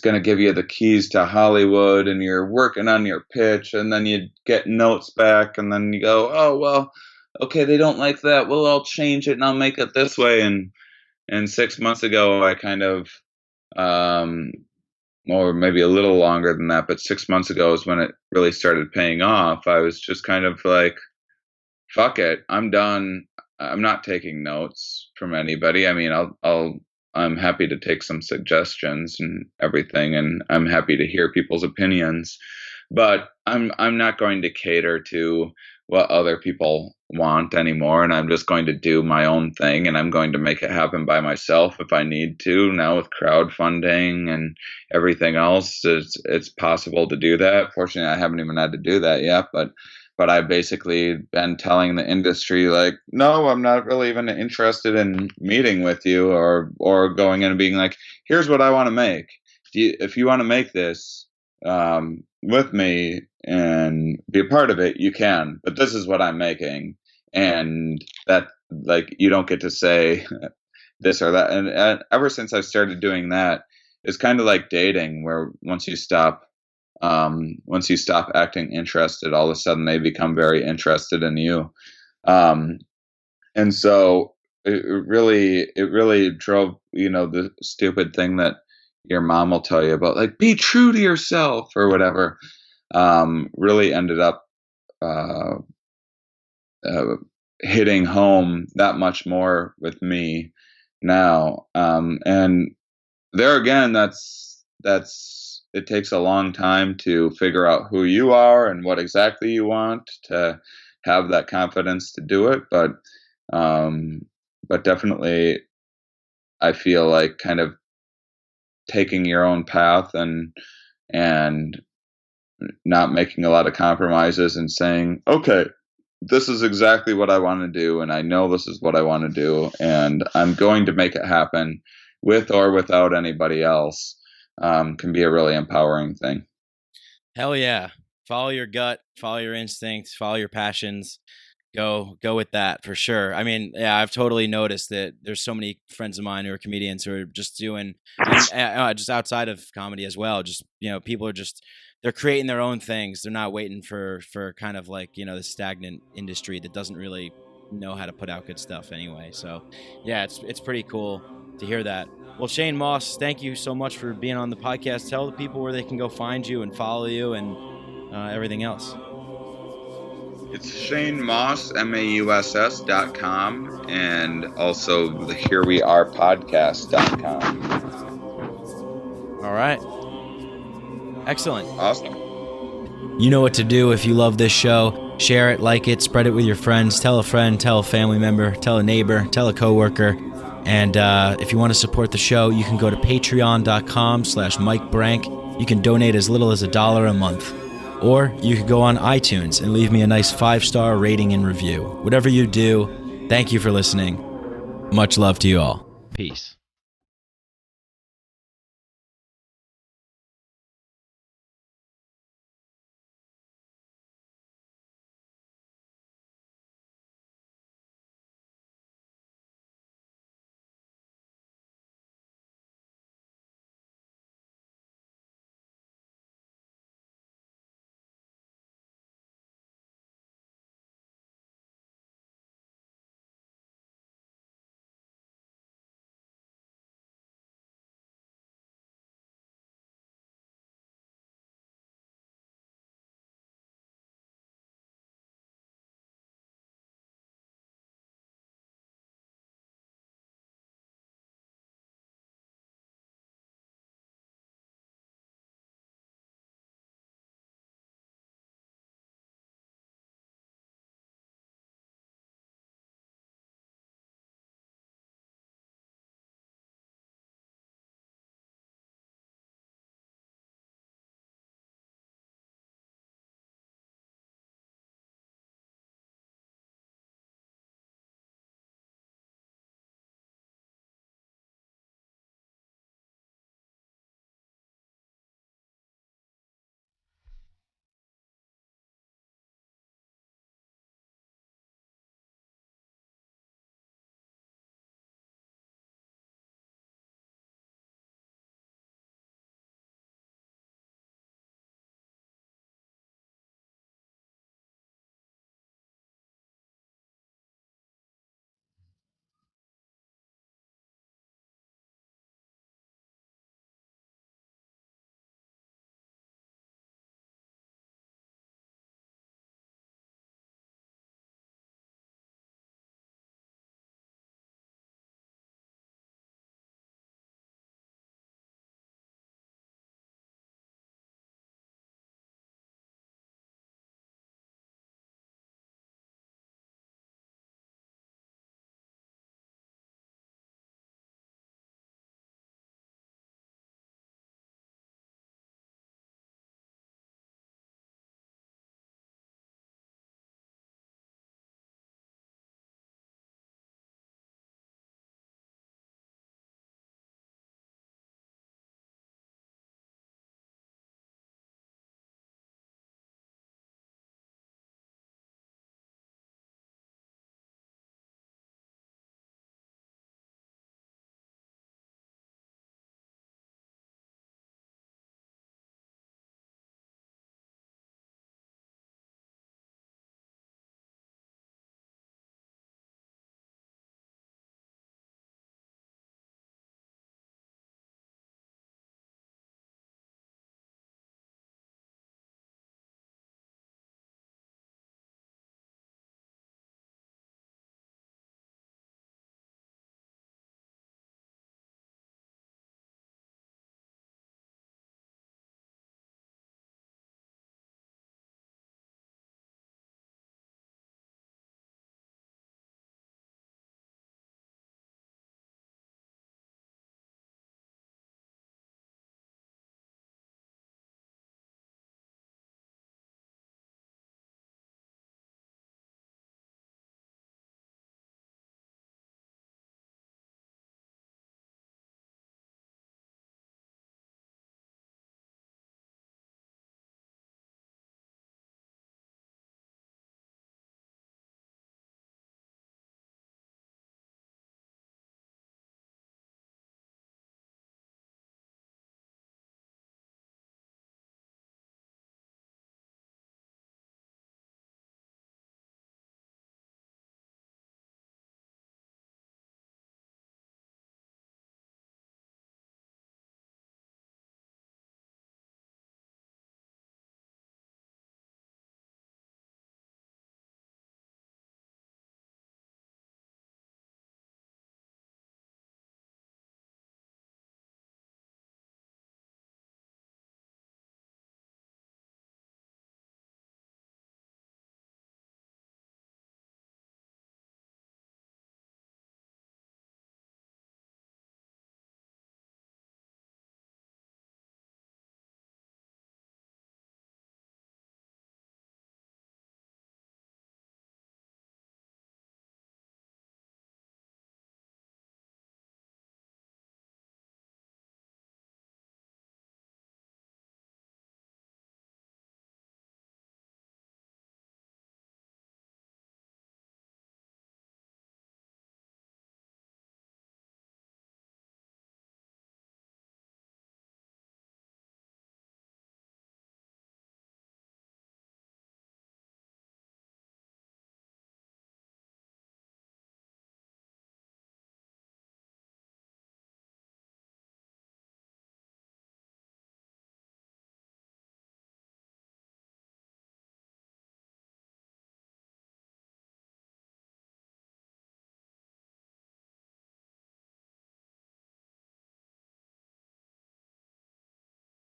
going to give you the keys to Hollywood, and you're working on your pitch, and then you get notes back, and then you go, oh, well, okay, they don't like that. Well, I'll change it and I'll make it this way. And 6 months ago, I kind of, or maybe a little longer than that, but 6 months ago is when it really started paying off. I was just kind of like, fuck it, I'm done. I'm not taking notes from anybody. I mean, I'm happy to take some suggestions and everything, and I'm happy to hear people's opinions, but I'm not going to cater to what other people want anymore, and I'm just going to do my own thing, and I'm going to make it happen by myself if I need to. Now with crowdfunding and everything else, it's possible to do that. Fortunately, I haven't even had to do that yet, but I've basically been telling the industry, like, no, I'm not really even interested in meeting with you, or going in and being like, here's what I want to make. If you want to make this with me and be a part of it, you can. But this is what I'm making, and that, like, you don't get to say this or that. And ever since I started doing that, it's kind of like dating, where once you stop acting interested, all of a sudden they become very interested in you. And so it really drove, the stupid thing that your mom will tell you about, like, be true to yourself or whatever, really ended up hitting home that much more with me now. And there again, that's it takes a long time to figure out who you are and what exactly you want to have that confidence to do it. But definitely, I feel like kind of taking your own path and not making a lot of compromises and saying, okay, this is exactly what I want to do, and I know this is what I want to do, and I'm going to make it happen with or without anybody else, can be a really empowering thing. Hell yeah. Follow your gut, follow your instincts, follow your passions. Go with that for sure. I mean, yeah, I've totally noticed that there's so many friends of mine who are comedians who are just doing, just outside of comedy as well. Just, people are just, they're creating their own things. They're not waiting for kind of like, the stagnant industry that doesn't really know how to put out good stuff anyway. So yeah, it's pretty cool to hear that. Well, Shane Mauss, thank you so much for being on the podcast. Tell the people where they can go find you and follow you and everything else. It's Shane Mauss, MAUSS.com, and also the HereWeArePodcast.com. All right. Excellent. Awesome. You know what to do if you love this show. Share it, like it, spread it with your friends. Tell a friend, tell a family member, tell a neighbor, tell a coworker. And if you want to support the show, you can go to patreon.com/Mike Brank. You can donate as little as $1 a month. Or you could go on iTunes and leave me a nice 5-star rating and review. Whatever you do, thank you for listening. Much love to you all. Peace.